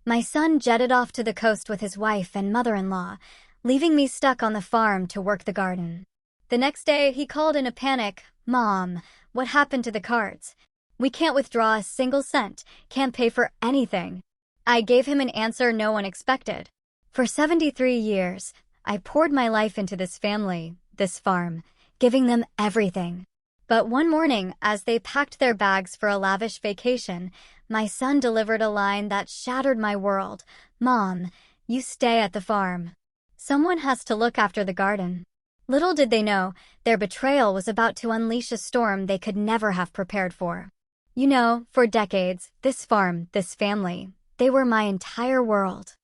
My son jetted off to the coast with his wife and mother-in-law, leaving me stuck on the farm to work the garden. The next day, he called in a panic. "Mom, what happened to the cards? We can't withdraw a single cent, can't pay for anything." I gave him an answer no one expected. For 73 years, I poured my life into this family, this farm, giving them everything. But one morning, as they packed their bags for a lavish vacation, my son delivered a line that shattered my world. "Mom, you stay at the farm. Someone has to look after the garden." Little did they know, their betrayal was about to unleash a storm they could never have prepared for. You know, for decades, this farm, this family, they were my entire world.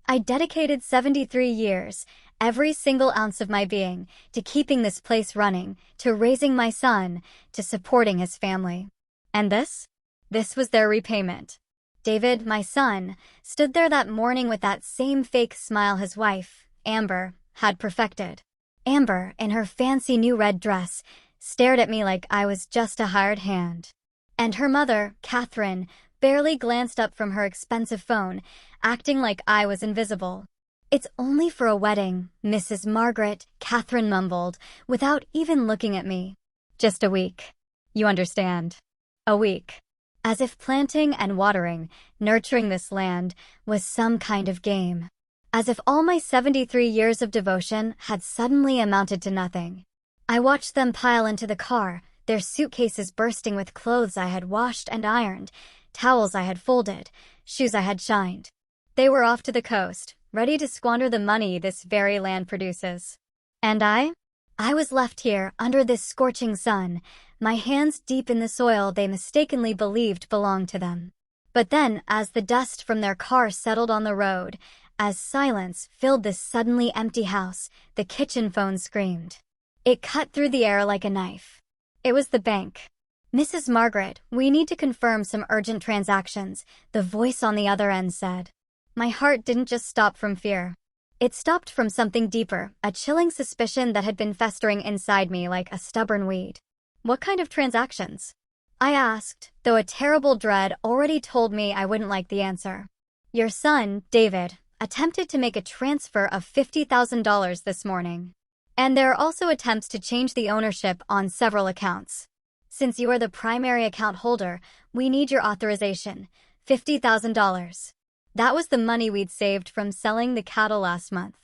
I dedicated 73 years, every single ounce of my being, to keeping this place running, to raising my son, to supporting his family. And this? This was their repayment. David, my son, stood there that morning with that same fake smile his wife, Amber, had perfected. Amber, in her fancy new red dress, stared at me like I was just a hired hand. And her mother, Catherine, barely glanced up from her expensive phone, acting like I was invisible. "It's only for a wedding, Mrs. Margaret," Catherine mumbled, without even looking at me. "Just a week. You understand. A week." As if planting and watering, nurturing this land, was some kind of game. As if all my 73 years of devotion had suddenly amounted to nothing. I watched them pile into the car, their suitcases bursting with clothes I had washed and ironed, towels I had folded, shoes I had shined. They were off to the coast, ready to squander the money this very land produces. And I was left here, under this scorching sun, my hands deep in the soil they mistakenly believed belonged to them. But then, as the dust from their car settled on the road, as silence filled this suddenly empty house, the kitchen phone screamed. It cut through the air like a knife. It was the bank. "Mrs. Margaret, we need to confirm some urgent transactions," the voice on the other end said. My heart didn't just stop from fear. It stopped from something deeper, a chilling suspicion that had been festering inside me like a stubborn weed. "What kind of transactions?" I asked, though a terrible dread already told me I wouldn't like the answer. "Your son, David, attempted to make a transfer of $50,000 this morning. And there are also attempts to change the ownership on several accounts. Since you are the primary account holder, we need your authorization, $50,000. That was the money we'd saved from selling the cattle last month.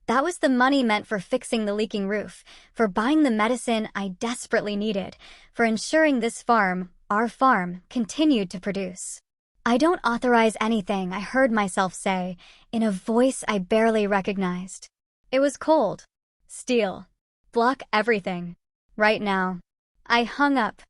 That was the money meant for fixing the leaking roof, for buying the medicine I desperately needed, for ensuring this farm, our farm, continued to produce." "I don't authorize anything," I heard myself say, in a voice I barely recognized. It was cold. Steel. Block everything. Right now. I hung up.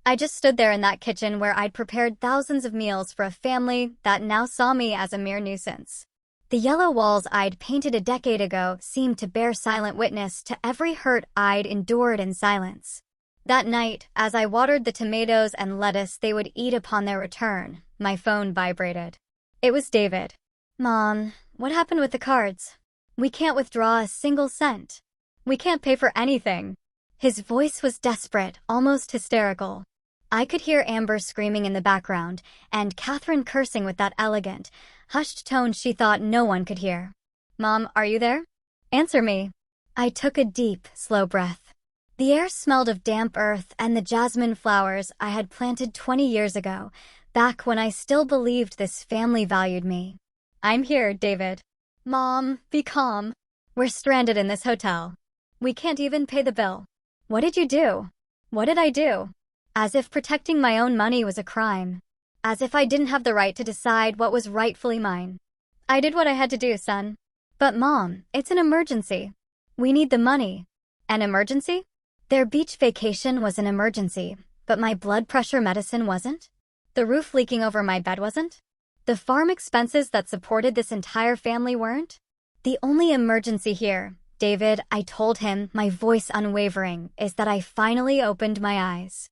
I just stood there in that kitchen where I'd prepared thousands of meals for a family that now saw me as a mere nuisance. The yellow walls I'd painted a decade ago seemed to bear silent witness to every hurt I'd endured in silence. That night, as I watered the tomatoes and lettuce they would eat upon their return, my phone vibrated. It was David. "Mom, what happened with the cards? We can't withdraw a single cent. We can't pay for anything." His voice was desperate, almost hysterical. I could hear Amber screaming in the background, and Catherine cursing with that elegant, hushed tone she thought no one could hear. "Mom, are you there? Answer me." I took a deep, slow breath. The air smelled of damp earth and the jasmine flowers I had planted 20 years ago, back when I still believed this family valued me. "I'm here, David." "Mom, be calm. We're stranded in this hotel. We can't even pay the bill." "What did you do?" "What did I do?" As if protecting my own money was a crime. As if I didn't have the right to decide what was rightfully mine. "I did what I had to do, son." "But Mom, it's an emergency. We need the money." "An emergency?" Their beach vacation was an emergency, but my blood pressure medicine wasn't. The roof leaking over my bed wasn't. The farm expenses that supported this entire family weren't. "The only emergency here, David," I told him, my voice unwavering, "is that I finally opened my eyes."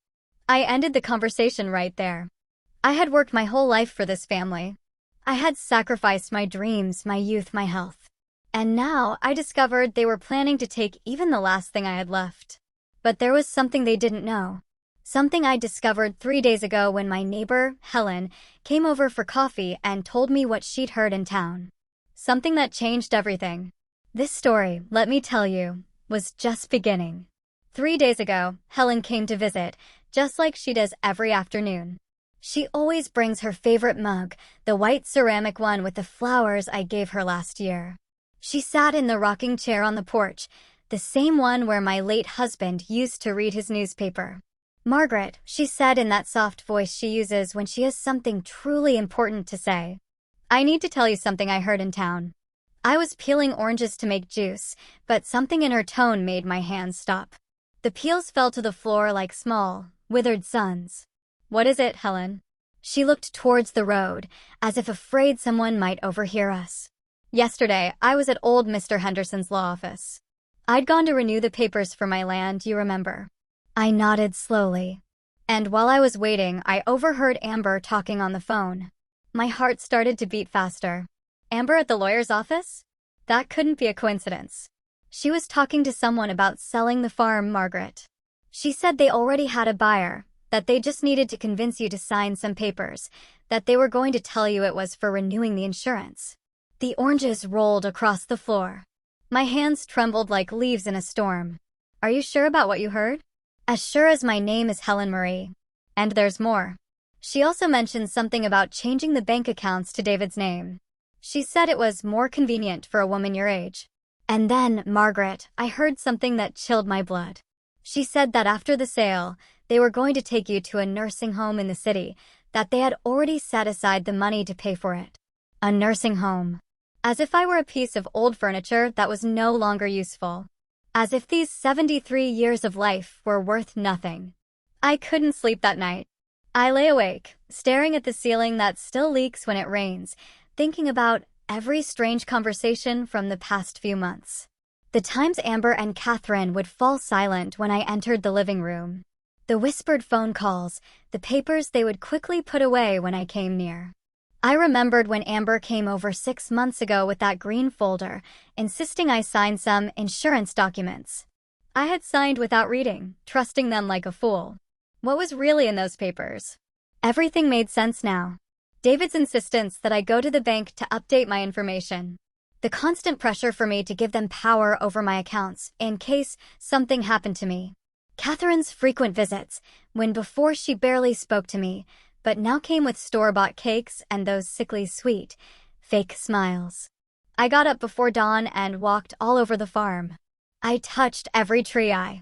I ended the conversation right there. I had worked my whole life for this family. I had sacrificed my dreams, my youth, my health. And now I discovered they were planning to take even the last thing I had left. But there was something they didn't know. Something I discovered 3 days ago when my neighbor, Helen, came over for coffee and told me what she'd heard in town. Something that changed everything. This story, let me tell you, was just beginning. 3 days ago, Helen came to visit, just like she does every afternoon. She always brings her favorite mug, the white ceramic one with the flowers I gave her last year. She sat in the rocking chair on the porch, the same one where my late husband used to read his newspaper. "Margaret," she said in that soft voice she uses when she has something truly important to say. "I need to tell you something I heard in town." I was peeling oranges to make juice, but something in her tone made my hands stop. The peels fell to the floor like small, withered suns. "What is it, Helen?" She looked towards the road, as if afraid someone might overhear us. "Yesterday, I was at old Mr. Henderson's law office. I'd gone to renew the papers for my land, you remember." I nodded slowly. And while I was waiting, I overheard Amber talking on the phone. My heart started to beat faster. Amber at the lawyer's office? That couldn't be a coincidence. She was talking to someone about selling the farm, Margaret. She said they already had a buyer, that they just needed to convince you to sign some papers, that they were going to tell you it was for renewing the insurance. The oranges rolled across the floor. My hands trembled like leaves in a storm. "Are you sure about what you heard?" "As sure as my name is Helen Marie. And there's more." She also mentioned something about changing the bank accounts to David's name. She said it was more convenient for a woman your age. And then, Margaret, I heard something that chilled my blood. She said that after the sale, they were going to take you to a nursing home in the city, that they had already set aside the money to pay for it. A nursing home. As if I were a piece of old furniture that was no longer useful. As if these 73 years of life were worth nothing. I couldn't sleep that night. I lay awake, staring at the ceiling that still leaks when it rains, thinking about every strange conversation from the past few months. The times Amber and Catherine would fall silent when I entered the living room. The whispered phone calls, the papers they would quickly put away when I came near. I remembered when Amber came over 6 months ago with that green folder, insisting I sign some insurance documents. I had signed without reading, trusting them like a fool. What was really in those papers? Everything made sense now. David's insistence that I go to the bank to update my information. The constant pressure for me to give them power over my accounts in case something happened to me. Catherine's frequent visits, when before she barely spoke to me, but now came with store-bought cakes and those sickly sweet, fake smiles. I got up before dawn and walked all over the farm. I touched every tree I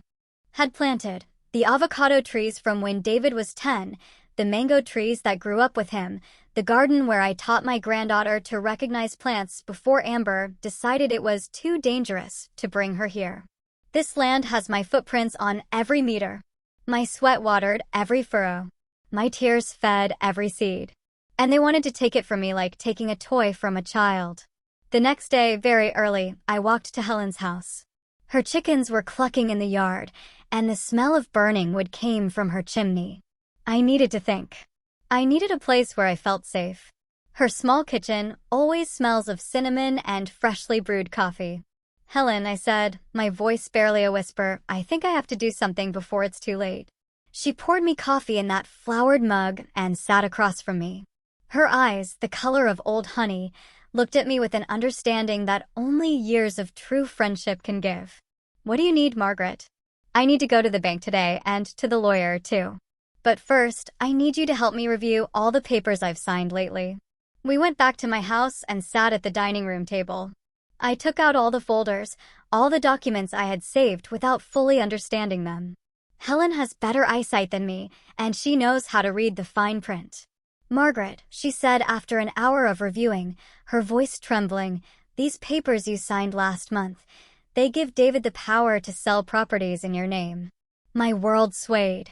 had planted. The avocado trees from when David was 10, the mango trees that grew up with him, the garden where I taught my granddaughter to recognize plants before Amber decided it was too dangerous to bring her here. This land has my footprints on every meter. My sweat watered every furrow. My tears fed every seed. And they wanted to take it from me like taking a toy from a child. The next day, very early, I walked to Helen's house. Her chickens were clucking in the yard, and the smell of burning wood came from her chimney. I needed to think. I needed a place where I felt safe. Her small kitchen always smells of cinnamon and freshly brewed coffee. "Helen," I said, my voice barely a whisper, "I think I have to do something before it's too late." She poured me coffee in that flowered mug and sat across from me. Her eyes, the color of old honey, looked at me with an understanding that only years of true friendship can give. "What do you need, Margaret?" "I need to go to the bank today and to the lawyer, too. But first, I need you to help me review all the papers I've signed lately." We went back to my house and sat at the dining room table. I took out all the folders, all the documents I had saved without fully understanding them. Helen has better eyesight than me, and she knows how to read the fine print. "Margaret," she said after an hour of reviewing, her voice trembling, "these papers you signed last month, they give David the power to sell properties in your name." My world swayed.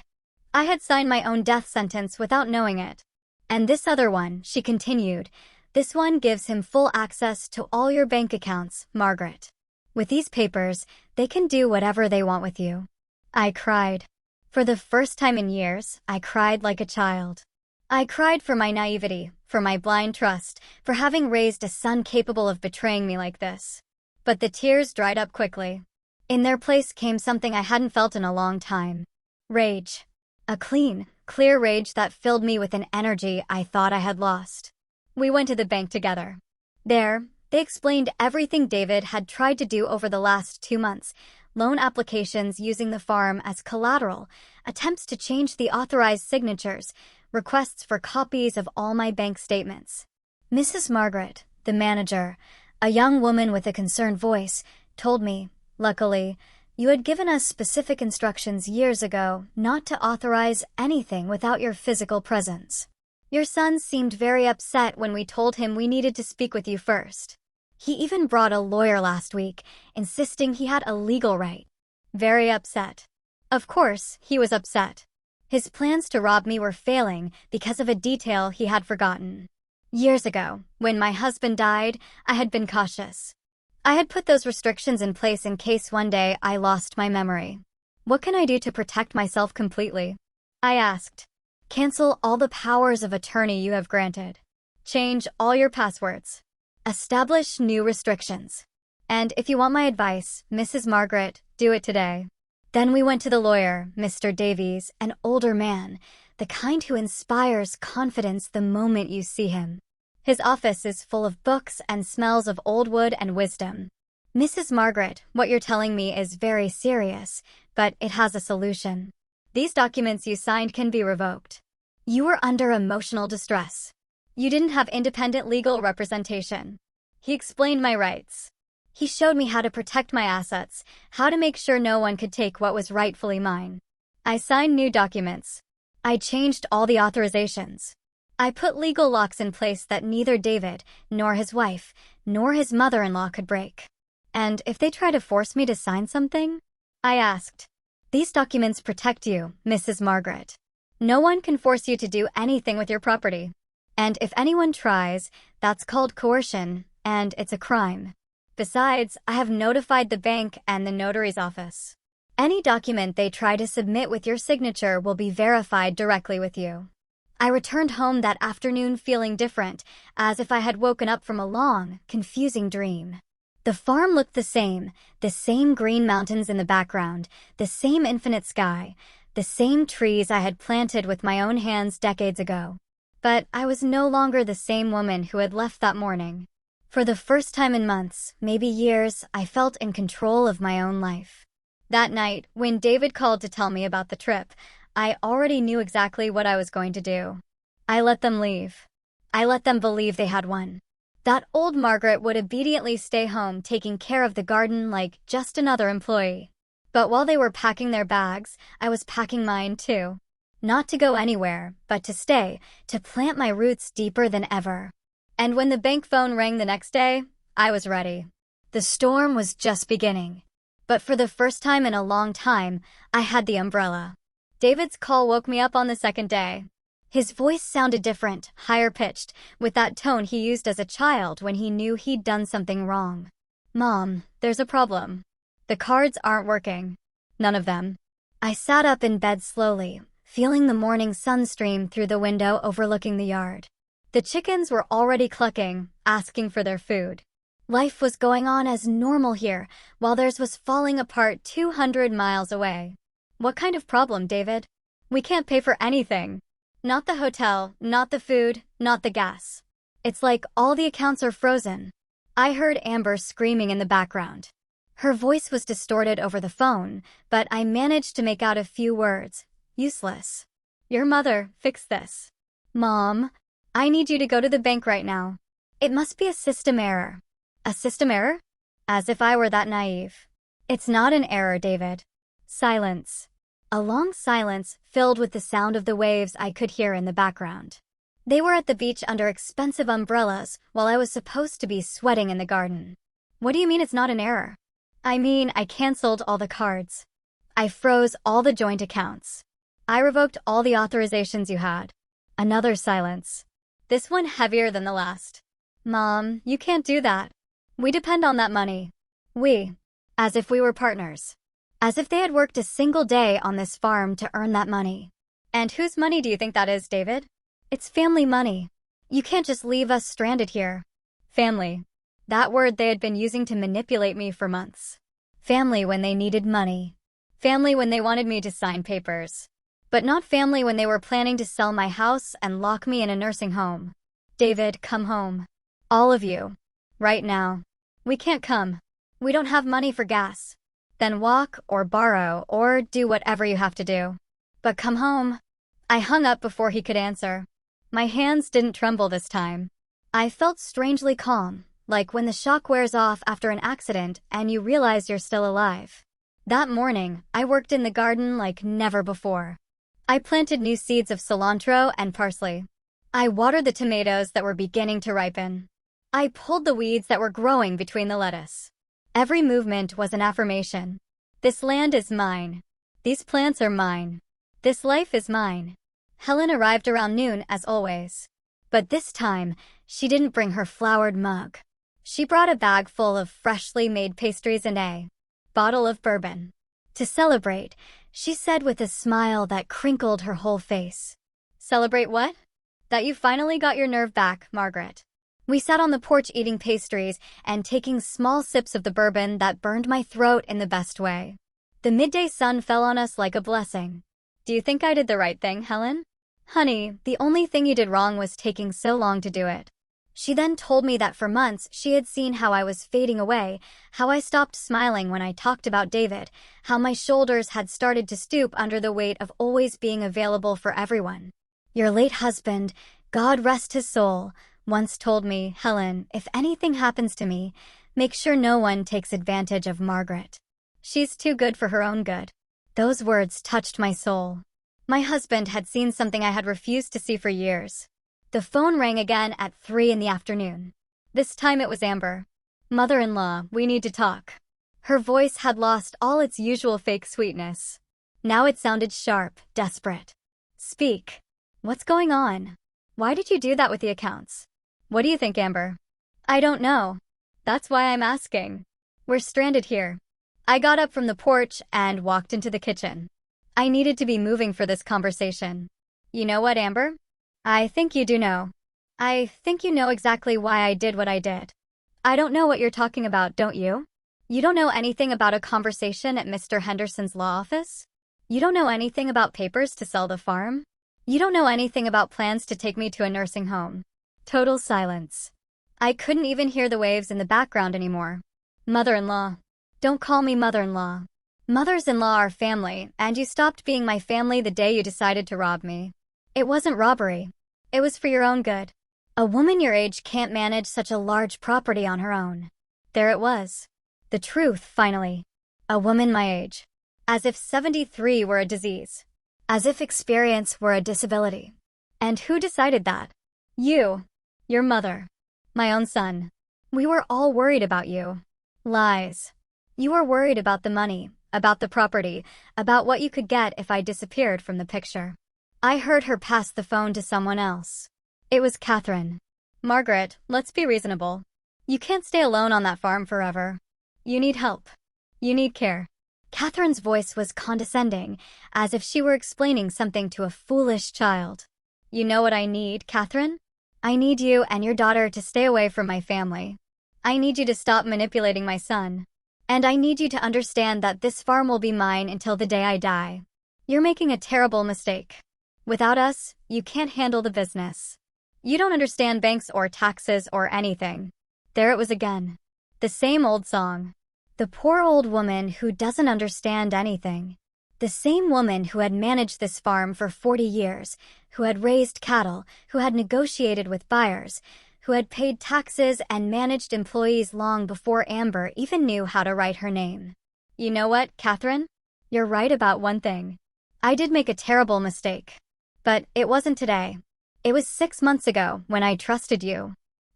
I had signed my own death sentence without knowing it. "And this other one," she continued, "this one gives him full access to all your bank accounts, Margaret. With these papers, they can do whatever they want with you." I cried. For the first time in years, I cried like a child. I cried for my naivety, for my blind trust, for having raised a son capable of betraying me like this. But the tears dried up quickly. In their place came something I hadn't felt in a long time. Rage. A clean, clear rage that filled me with an energy I thought I had lost. We went to the bank together. There, they explained everything David had tried to do over the last 2 months: loan applications using the farm as collateral, attempts to change the authorized signatures, requests for copies of all my bank statements. Mrs. Margaret, the manager, a young woman with a concerned voice, told me, luckily, you had given us specific instructions years ago not to authorize anything without your physical presence. Your son seemed very upset when we told him we needed to speak with you first. He even brought a lawyer last week, insisting he had a legal right. Very upset. Of course, he was upset. His plans to rob me were failing because of a detail he had forgotten. Years ago, when my husband died, I had been cautious. I had put those restrictions in place in case one day I lost my memory. What can I do to protect myself completely? I asked. Cancel all the powers of attorney you have granted. Change all your passwords. Establish new restrictions. And if you want my advice, Mrs. Margaret, do it today. Then we went to the lawyer, Mr. Davies, an older man, the kind who inspires confidence the moment you see him. His office is full of books and smells of old wood and wisdom. Mrs. Margaret, what you're telling me is very serious, but it has a solution. These documents you signed can be revoked. You were under emotional distress. You didn't have independent legal representation. He explained my rights. He showed me how to protect my assets, how to make sure no one could take what was rightfully mine. I signed new documents. I changed all the authorizations. I put legal locks in place that neither David, nor his wife, nor his mother-in-law could break. And if they try to force me to sign something? I asked. These documents protect you, Mrs. Margaret. No one can force you to do anything with your property. And if anyone tries, that's called coercion, and it's a crime. Besides, I have notified the bank and the notary's office. Any document they try to submit with your signature will be verified directly with you. I returned home that afternoon feeling different, as if I had woken up from a long, confusing dream. The farm looked the same green mountains in the background, the same infinite sky, the same trees I had planted with my own hands decades ago. But I was no longer the same woman who had left that morning. For the first time in months, maybe years, I felt in control of my own life. That night, when David called to tell me about the trip, I already knew exactly what I was going to do. I let them leave. I let them believe they had won. That old Margaret would obediently stay home taking care of the garden like just another employee. But while they were packing their bags, I was packing mine too. Not to go anywhere, but to stay, to plant my roots deeper than ever. And when the bank phone rang the next day, I was ready. The storm was just beginning. But for the first time in a long time, I had the umbrella. David's call woke me up on the second day. His voice sounded different, higher-pitched, with that tone he used as a child when he knew he'd done something wrong. Mom, there's a problem. The cards aren't working. None of them. I sat up in bed slowly, feeling the morning sun stream through the window overlooking the yard. The chickens were already clucking, asking for their food. Life was going on as normal here, while theirs was falling apart 200 miles away. What kind of problem, David? We can't pay for anything. Not the hotel, not the food, not the gas. It's like all the accounts are frozen. I heard Amber screaming in the background. Her voice was distorted over the phone, but I managed to make out a few words. Useless. Your mother, fix this. Mom, I need you to go to the bank right now. It must be a system error. A system error? As if I were that naive. It's not an error, David. Silence. A long silence filled with the sound of the waves I could hear in the background. They were at the beach under expensive umbrellas while I was supposed to be sweating in the garden. What do you mean it's not an error? I mean I canceled all the cards. I froze all the joint accounts. I revoked all the authorizations you had. Another silence. This one heavier than the last. Mom, you can't do that. We depend on that money. We. As if we were partners. As if they had worked a single day on this farm to earn that money. And whose money do you think that is, David? It's family money. You can't just leave us stranded here. Family. That word they had been using to manipulate me for months. Family when they needed money. Family when they wanted me to sign papers. but not family when they were planning to sell my house and lock me in a nursing home. David, come home. All of you. Right now. We can't come. We don't have money for gas. Then walk or borrow or do whatever you have to do. But come home. I hung up before he could answer. My hands didn't tremble this time. I felt strangely calm, like when the shock wears off after an accident and you realize you're still alive. That morning, I worked in the garden like never before. I planted new seeds of cilantro and parsley. I watered the tomatoes that were beginning to ripen. I pulled the weeds that were growing between the lettuce. Every movement was an affirmation. This land is mine. These plants are mine. This life is mine. Helen arrived around noon as always. But this time, she didn't bring her flowered mug. She brought a bag full of freshly made pastries and a bottle of bourbon. To celebrate, she said with a smile that crinkled her whole face. Celebrate what? That you finally got your nerve back, Margaret. We sat on the porch eating pastries and taking small sips of the bourbon that burned my throat in the best way. The midday sun fell on us like a blessing. Do you think I did the right thing, Helen? Honey, the only thing you did wrong was taking so long to do it. She then told me that for months she had seen how I was fading away, how I stopped smiling when I talked about David, how my shoulders had started to stoop under the weight of always being available for everyone. Your late husband, God rest his soul, once told me, Helen, if anything happens to me, make sure no one takes advantage of Margaret. She's too good for her own good. Those words touched my soul. My husband had seen something I had refused to see for years. The phone rang again at 3 in the afternoon. This time it was Amber. Mother-in-law, we need to talk. Her voice had lost all its usual fake sweetness. Now it sounded sharp, desperate. Speak. What's going on? Why did you do that with the accounts? What do you think, Amber? I don't know. That's why I'm asking. We're stranded here. I got up from the porch and walked into the kitchen. I needed to be moving for this conversation. You know what, Amber? I think you do know. I think you know exactly why I did what I did. I don't know what you're talking about, don't you? You don't know anything about a conversation at Mr. Henderson's law office? You don't know anything about papers to sell the farm? You don't know anything about plans to take me to a nursing home. Total silence. I couldn't even hear the waves in the background anymore. Mother-in-law. Don't call me mother-in-law. Mothers-in-law are family, and you stopped being my family the day you decided to rob me. It wasn't robbery. It was for your own good. A woman your age can't manage such a large property on her own. There it was. The truth, finally. A woman my age. As if 73 were a disease. As if experience were a disability. And who decided that? You. Your mother. My own son. We were all worried about you. Lies. You were worried about the money, about the property, about what you could get if I disappeared from the picture. I heard her pass the phone to someone else. It was Catherine. Margaret, let's be reasonable. You can't stay alone on that farm forever. You need help. You need care. Catherine's voice was condescending, as if she were explaining something to a foolish child. You know what I need, Catherine? I need you and your daughter to stay away from my family. I need you to stop manipulating my son. And I need you to understand that this farm will be mine until the day I die. You're making a terrible mistake. Without us, you can't handle the business. You don't understand banks or taxes or anything. There it was again. The same old song. The poor old woman who doesn't understand anything. The same woman who had managed this farm for 40 years, who had raised cattle, who had negotiated with buyers, who had paid taxes and managed employees long before Amber even knew how to write her name. You know what, Catherine? You're right about one thing. I did make a terrible mistake. But it wasn't today. It was 6 months ago when I trusted you.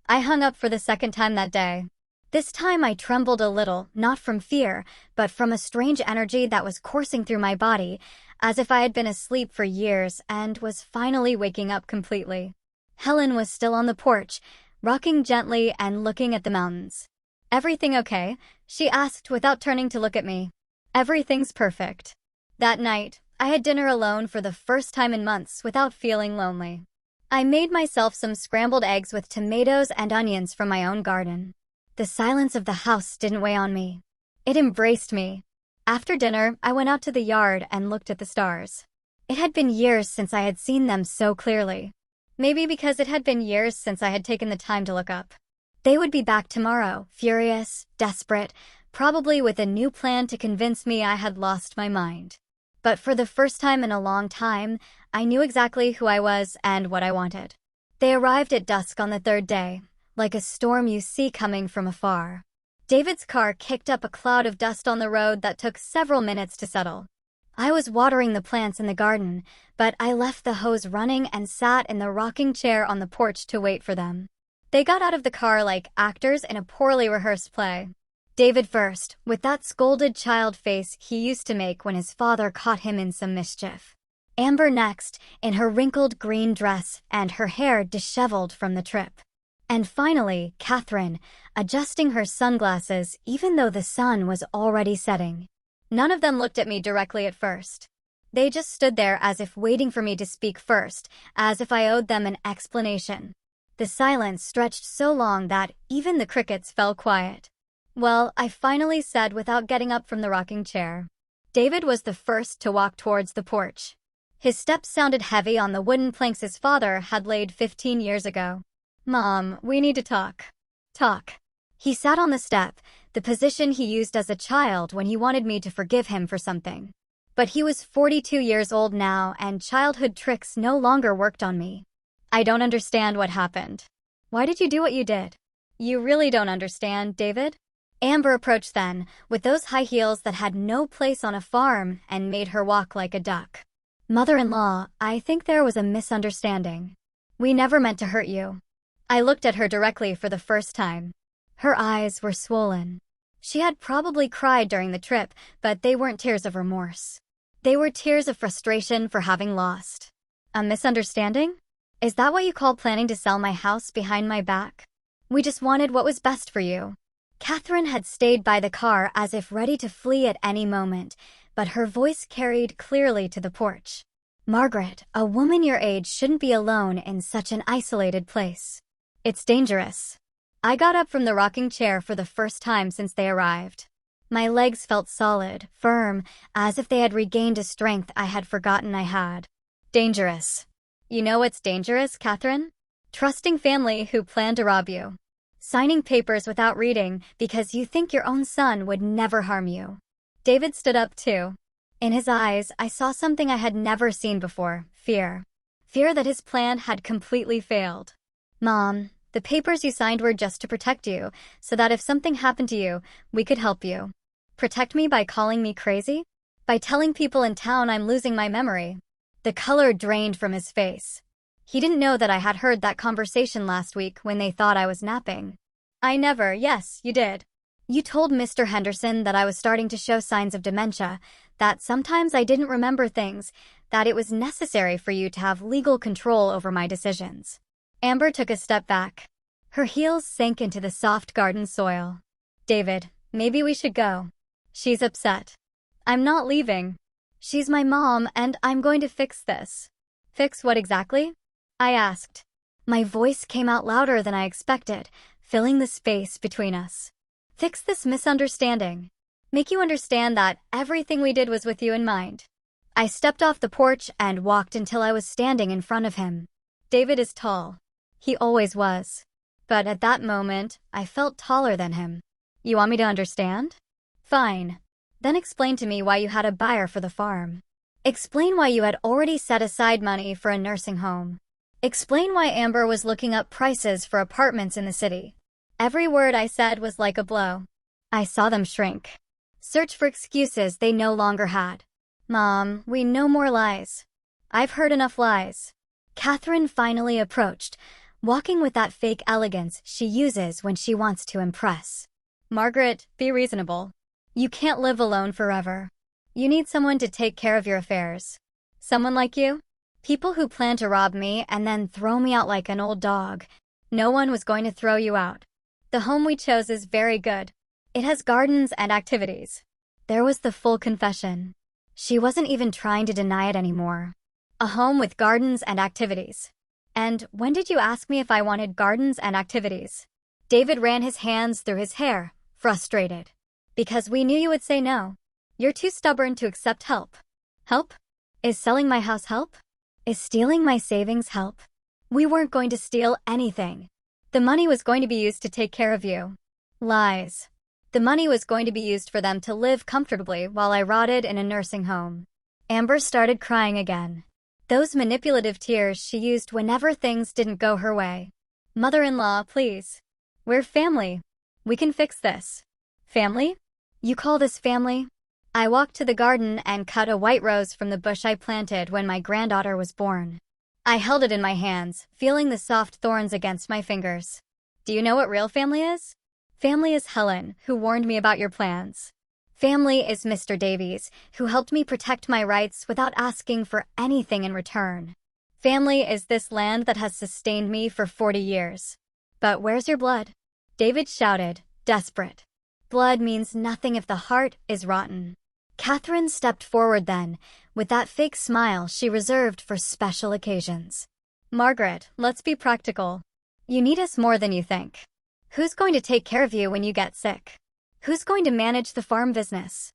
I hung up for the second time that day. This time I trembled a little, not from fear, but from a strange energy that was coursing through my body, as if I had been asleep for years and was finally waking up completely. Helen was still on the porch, rocking gently and looking at the mountains. Everything okay? She asked without turning to look at me. Everything's perfect. That night, I had dinner alone for the first time in months without feeling lonely. I made myself some scrambled eggs with tomatoes and onions from my own garden. The silence of the house didn't weigh on me. It embraced me. After dinner, I went out to the yard and looked at the stars. It had been years since I had seen them so clearly. Maybe because it had been years since I had taken the time to look up. They would be back tomorrow, furious, desperate, probably with a new plan to convince me I had lost my mind. But for the first time in a long time, I knew exactly who I was and what I wanted. They arrived at dusk on the third day, like a storm you see coming from afar. David's car kicked up a cloud of dust on the road that took several minutes to settle. I was watering the plants in the garden, but I left the hose running and sat in the rocking chair on the porch to wait for them. They got out of the car like actors in a poorly rehearsed play. David first, with that scolded child face he used to make when his father caught him in some mischief. Amber next, in her wrinkled green dress and her hair disheveled from the trip. And finally, Catherine, adjusting her sunglasses even though the sun was already setting. None of them looked at me directly at first. They just stood there as if waiting for me to speak first, as if I owed them an explanation. The silence stretched so long that even the crickets fell quiet. Well, I finally said without getting up from the rocking chair. David was the first to walk towards the porch. His steps sounded heavy on the wooden planks his father had laid 15 years ago. "Mom, we need to talk." Talk. He sat on the step, the position he used as a child when he wanted me to forgive him for something. But he was 42 years old now, and childhood tricks no longer worked on me. "I don't understand what happened. Why did you do what you did?" "You really don't understand, David?" Amber approached then, with those high heels that had no place on a farm and made her walk like a duck. "Mother-in-law, I think there was a misunderstanding. We never meant to hurt you." I looked at her directly for the first time. Her eyes were swollen. She had probably cried during the trip, but they weren't tears of remorse. They were tears of frustration for having lost. "A misunderstanding? Is that what you call planning to sell my house behind my back? We just wanted what was best for you." Catherine had stayed by the car as if ready to flee at any moment, but her voice carried clearly to the porch. "Margaret, a woman your age shouldn't be alone in such an isolated place. It's dangerous." I got up from the rocking chair for the first time since they arrived. My legs felt solid, firm, as if they had regained a strength I had forgotten I had. "Dangerous. You know what's dangerous, Catherine? Trusting family who plan to rob you. Signing papers without reading because you think your own son would never harm you." David stood up too. In his eyes, I saw something I had never seen before, fear. Fear that his plan had completely failed. "Mom, the papers you signed were just to protect you, so that if something happened to you, we could help you." "Protect me by calling me crazy? By telling people in town I'm losing my memory?" The color drained from his face. He didn't know that I had heard that conversation last week when they thought I was napping. Yes, you did. You told Mr. Henderson that I was starting to show signs of dementia, that sometimes I didn't remember things, that it was necessary for you to have legal control over my decisions." Amber took a step back. Her heels sank into the soft garden soil. "David, maybe we should go. She's upset." "I'm not leaving. She's my mom, and I'm going to fix this." "Fix what exactly?" I asked. My voice came out louder than I expected, filling the space between us. "Fix this misunderstanding. Make you understand that everything we did was with you in mind." I stepped off the porch and walked until I was standing in front of him. David is tall. He always was. But at that moment, I felt taller than him. "You want me to understand?" "Fine. Then explain to me why you had a buyer for the farm. Explain why you had already set aside money for a nursing home. Explain why Amber was looking up prices for apartments in the city." Every word I said was like a blow. I saw them shrink. Search for excuses they no longer had. "Mom, we no more lies. I've heard enough lies." Catherine finally approached, walking with that fake elegance she uses when she wants to impress. "Margaret, be reasonable. You can't live alone forever. You need someone to take care of your affairs. Someone like you? People who plan to rob me and then throw me out like an old dog. No one was going to throw you out. The home we chose is very good. It has gardens and activities." There was the full confession. She wasn't even trying to deny it anymore. A home with gardens and activities. "And when did you ask me if I wanted gardens and activities?" David ran his hands through his hair, frustrated. "Because we knew you would say no. You're too stubborn to accept help." "Help? Is selling my house help? Is stealing my savings help? We weren't going to steal anything. The money was going to be used to take care of you. Lies. The money was going to be used for them to live comfortably while I rotted in a nursing home. Amber started crying again. Those manipulative tears she used whenever things didn't go her way. Mother-in-law, please. We're family. We can fix this. Family? You call this family? I walked to the garden and cut a white rose from the bush I planted when my granddaughter was born. I held it in my hands, feeling the soft thorns against my fingers. Do you know what real family is? Family is Helen, who warned me about your plans. Family is Mr. Davies, who helped me protect my rights without asking for anything in return. Family is this land that has sustained me for 40 years. But where's your blood? David shouted, desperate. Blood means nothing if the heart is rotten. Catherine stepped forward then, with that fake smile she reserved for special occasions. Margaret, let's be practical. You need us more than you think. Who's going to take care of you when you get sick? Who's going to manage the farm business?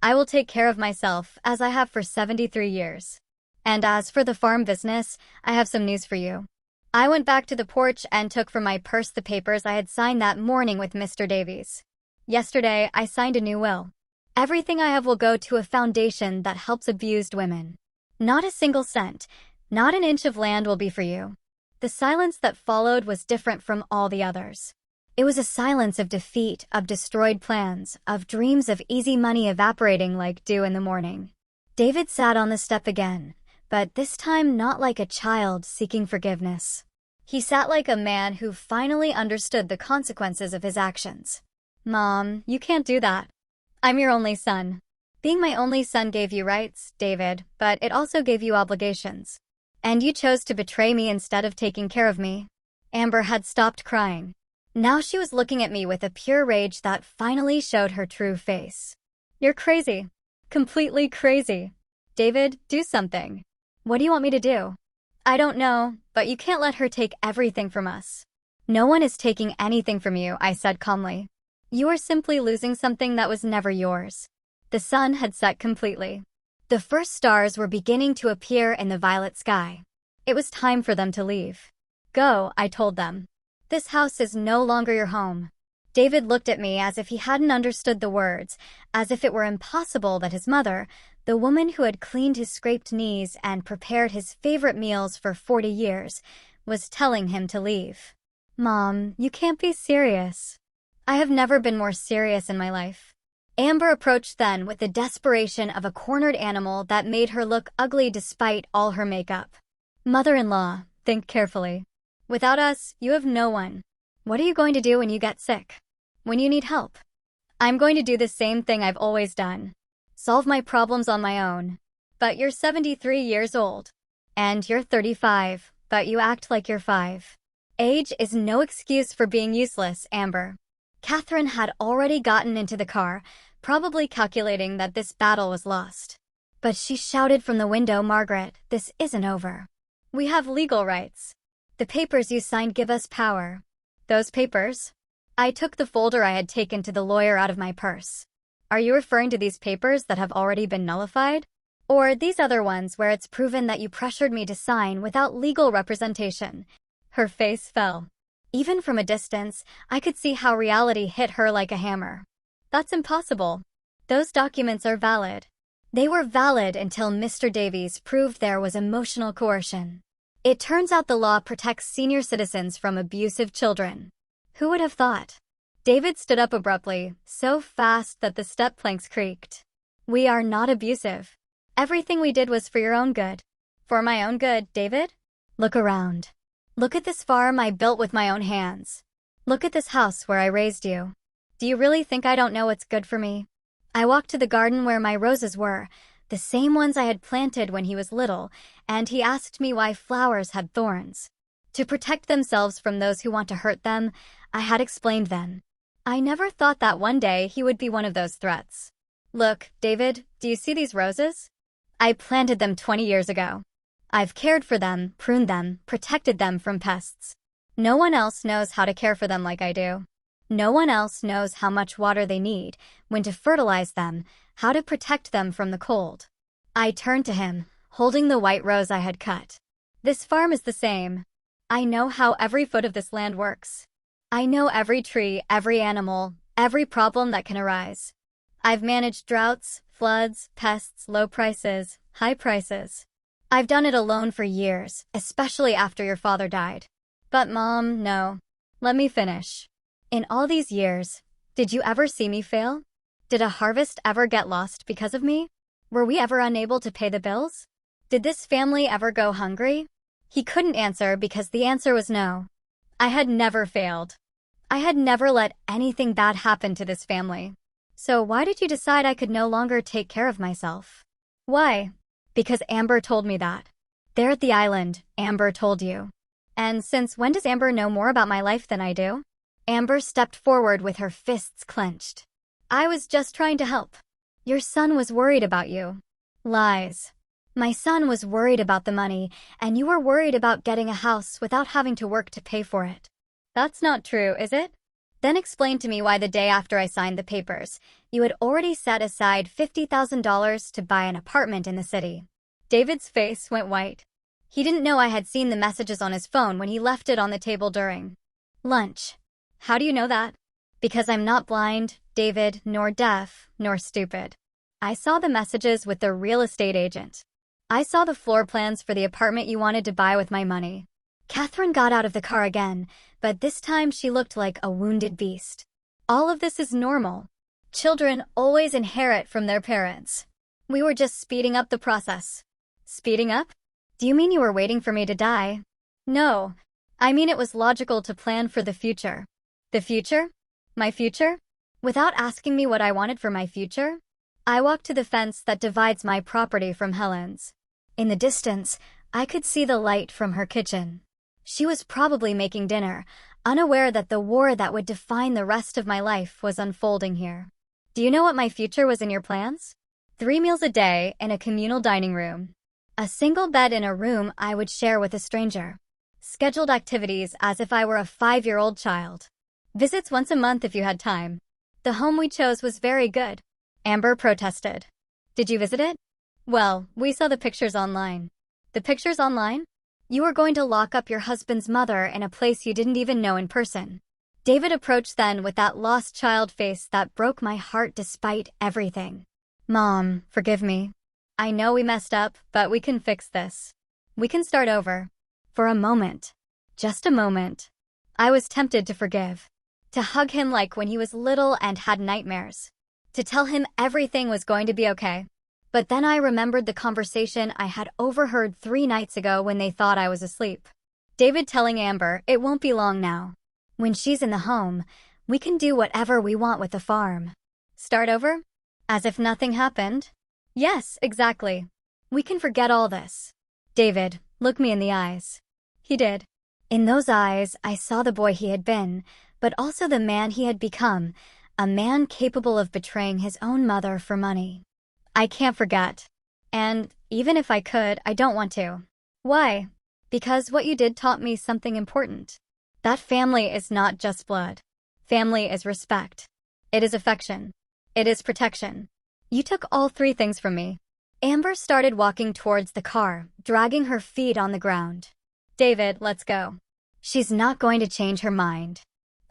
I will take care of myself, as I have for 73 years. And as for the farm business, I have some news for you. I went back to the porch and took from my purse the papers I had signed that morning with Mr. Davies. Yesterday, I signed a new will. Everything I have will go to a foundation that helps abused women. Not a single cent, not an inch of land will be for you. The silence that followed was different from all the others. It was a silence of defeat, of destroyed plans, of dreams of easy money evaporating like dew in the morning. David sat on the step again, but this time not like a child seeking forgiveness. He sat like a man who finally understood the consequences of his actions. Mom, you can't do that. I'm your only son. Being my only son gave you rights, David, but it also gave you obligations. And you chose to betray me instead of taking care of me. Amber had stopped crying. Now she was looking at me with a pure rage that finally showed her true face. You're crazy. Completely crazy. David, do something. What do you want me to do? I don't know, but you can't let her take everything from us. No one is taking anything from you, I said calmly. You are simply losing something that was never yours. The sun had set completely. The first stars were beginning to appear in the violet sky. It was time for them to leave. Go, I told them. This house is no longer your home. David looked at me as if he hadn't understood the words, as if it were impossible that his mother, the woman who had cleaned his scraped knees and prepared his favorite meals for 40 years, was telling him to leave. Mom, you can't be serious. I have never been more serious in my life. Amber approached then with the desperation of a cornered animal that made her look ugly despite all her makeup. Mother-in-law, think carefully. Without us, you have no one. What are you going to do when you get sick? When you need help? I'm going to do the same thing I've always done. Solve my problems on my own. But you're 73 years old. And you're 35, but you act like you're 5. Age is no excuse for being useless, Amber. Catherine had already gotten into the car, probably calculating that this battle was lost. But she shouted from the window, Margaret, this isn't over. We have legal rights. The papers you signed give us power. Those papers? I took the folder I had taken to the lawyer out of my purse. Are you referring to these papers that have already been nullified? Or these other ones where it's proven that you pressured me to sign without legal representation? Her face fell. Even from a distance, I could see how reality hit her like a hammer. That's impossible. Those documents are valid. They were valid until Mr. Davies proved there was emotional coercion. It turns out the law protects senior citizens from abusive children. Who would have thought? David stood up abruptly, so fast that the step planks creaked. We are not abusive. Everything we did was for your own good. For my own good, David? Look around. Look at this farm I built with my own hands. Look at this house where I raised you. Do you really think I don't know what's good for me? I walked to the garden where my roses were, the same ones I had planted when he was little, and he asked me why flowers had thorns. To protect themselves from those who want to hurt them, I had explained then. I never thought that one day he would be one of those threats. Look, David, do you see these roses? I planted them 20 years ago. I've cared for them, pruned them, protected them from pests. No one else knows how to care for them like I do. No one else knows how much water they need, when to fertilize them, how to protect them from the cold. I turned to him. holding the white rose I had cut. This farm is the same. I know how every foot of this land works. I know every tree, every animal, every problem that can arise. I've managed droughts, floods, pests, low prices, high prices. I've done it alone for years, especially after your father died. But Mom, no. Let me finish. In all these years, did you ever see me fail? Did a harvest ever get lost because of me? Were we ever unable to pay the bills? Did this family ever go hungry? He couldn't answer because the answer was no. I had never failed. I had never let anything bad happen to this family. So why did you decide I could no longer take care of myself? Why? Because Amber told me that. There at the island, Amber told you. And since when does Amber know more about my life than I do? Amber stepped forward with her fists clenched. I was just trying to help. Your son was worried about you. Lies. My son was worried about the money, and you were worried about getting a house without having to work to pay for it. That's not true, is it? Then explain to me why the day after I signed the papers, you had already set aside $50,000 to buy an apartment in the city. David's face went white. He didn't know I had seen the messages on his phone when he left it on the table during lunch. How do you know that? Because I'm not blind, David, nor deaf, nor stupid. I saw the messages with the real estate agent. I saw the floor plans for the apartment you wanted to buy with my money. Catherine got out of the car again, but this time she looked like a wounded beast. All of this is normal. Children always inherit from their parents. We were just speeding up the process. Speeding up? Do you mean you were waiting for me to die? No. I mean it was logical to plan for the future. The future? My future? Without asking me what I wanted for my future? I walked to the fence that divides my property from Helen's. In the distance, I could see the light from her kitchen. She was probably making dinner, unaware that the war that would define the rest of my life was unfolding here. Do you know what my future was in your plans? 3 meals a day in a communal dining room. A single bed in a room I would share with a stranger. Scheduled activities as if I were a 5-year-old child. Visits once a month if you had time. The home we chose was very good. Amber protested. Did you visit it? Well, we saw the pictures online. The pictures online? You were going to lock up your husband's mother in a place you didn't even know in person. David approached then with that lost child face that broke my heart despite everything. Mom, forgive me. I know we messed up, but we can fix this. We can start over. For a moment. Just a moment. I was tempted to forgive. To hug him like when he was little and had nightmares. To tell him everything was going to be okay. But then I remembered the conversation I had overheard 3 nights ago when they thought I was asleep. David telling Amber it won't be long now. When she's in the home, we can do whatever we want with the farm. Start over? As if nothing happened? Yes, exactly. We can forget all this. David, look me in the eyes. He did. In those eyes, I saw the boy he had been, but also the man he had become, a man capable of betraying his own mother for money. I can't forget. And even if I could, I don't want to. Why? Because what you did taught me something important. That family is not just blood. Family is respect. It is affection. It is protection. You took all 3 things from me. Amber started walking towards the car, dragging her feet on the ground. David, let's go. She's not going to change her mind.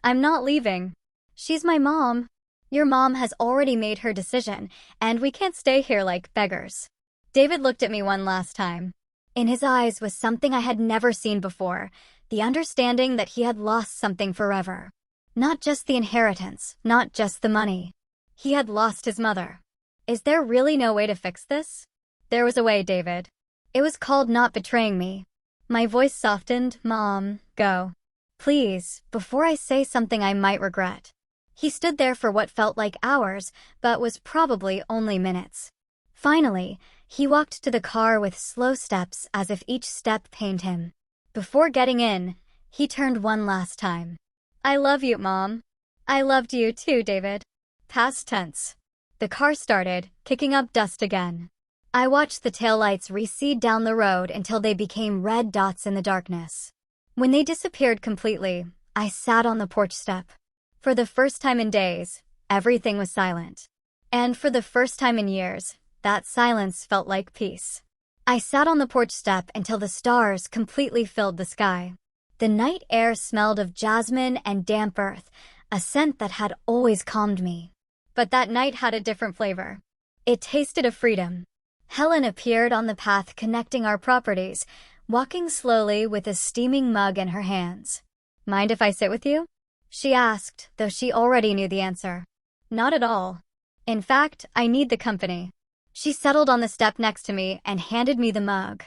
I'm not leaving. She's my mom. Your mom has already made her decision, and we can't stay here like beggars. David looked at me one last time. In his eyes was something I had never seen before, the understanding that he had lost something forever. Not just the inheritance, not just the money. He had lost his mother. Is there really no way to fix this? There was a way, David. It was called not betraying me. My voice softened. Mom, go. Please, before I say something I might regret. He stood there for what felt like hours, but was probably only minutes. Finally, he walked to the car with slow steps as if each step pained him. Before getting in, he turned one last time. I love you, Mom. I loved you too, David. Past tense. The car started, kicking up dust again. I watched the taillights recede down the road until they became red dots in the darkness. When they disappeared completely, I sat on the porch step. For the first time in days, everything was silent. And for the first time in years, that silence felt like peace. I sat on the porch step until the stars completely filled the sky. The night air smelled of jasmine and damp earth, a scent that had always calmed me. But that night had a different flavor. It tasted of freedom. Helen appeared on the path connecting our properties, walking slowly with a steaming mug in her hands. "Mind if I sit with you?" she asked, though she already knew the answer. "Not at all. In fact, I need the company." She settled on the step next to me and handed me the mug.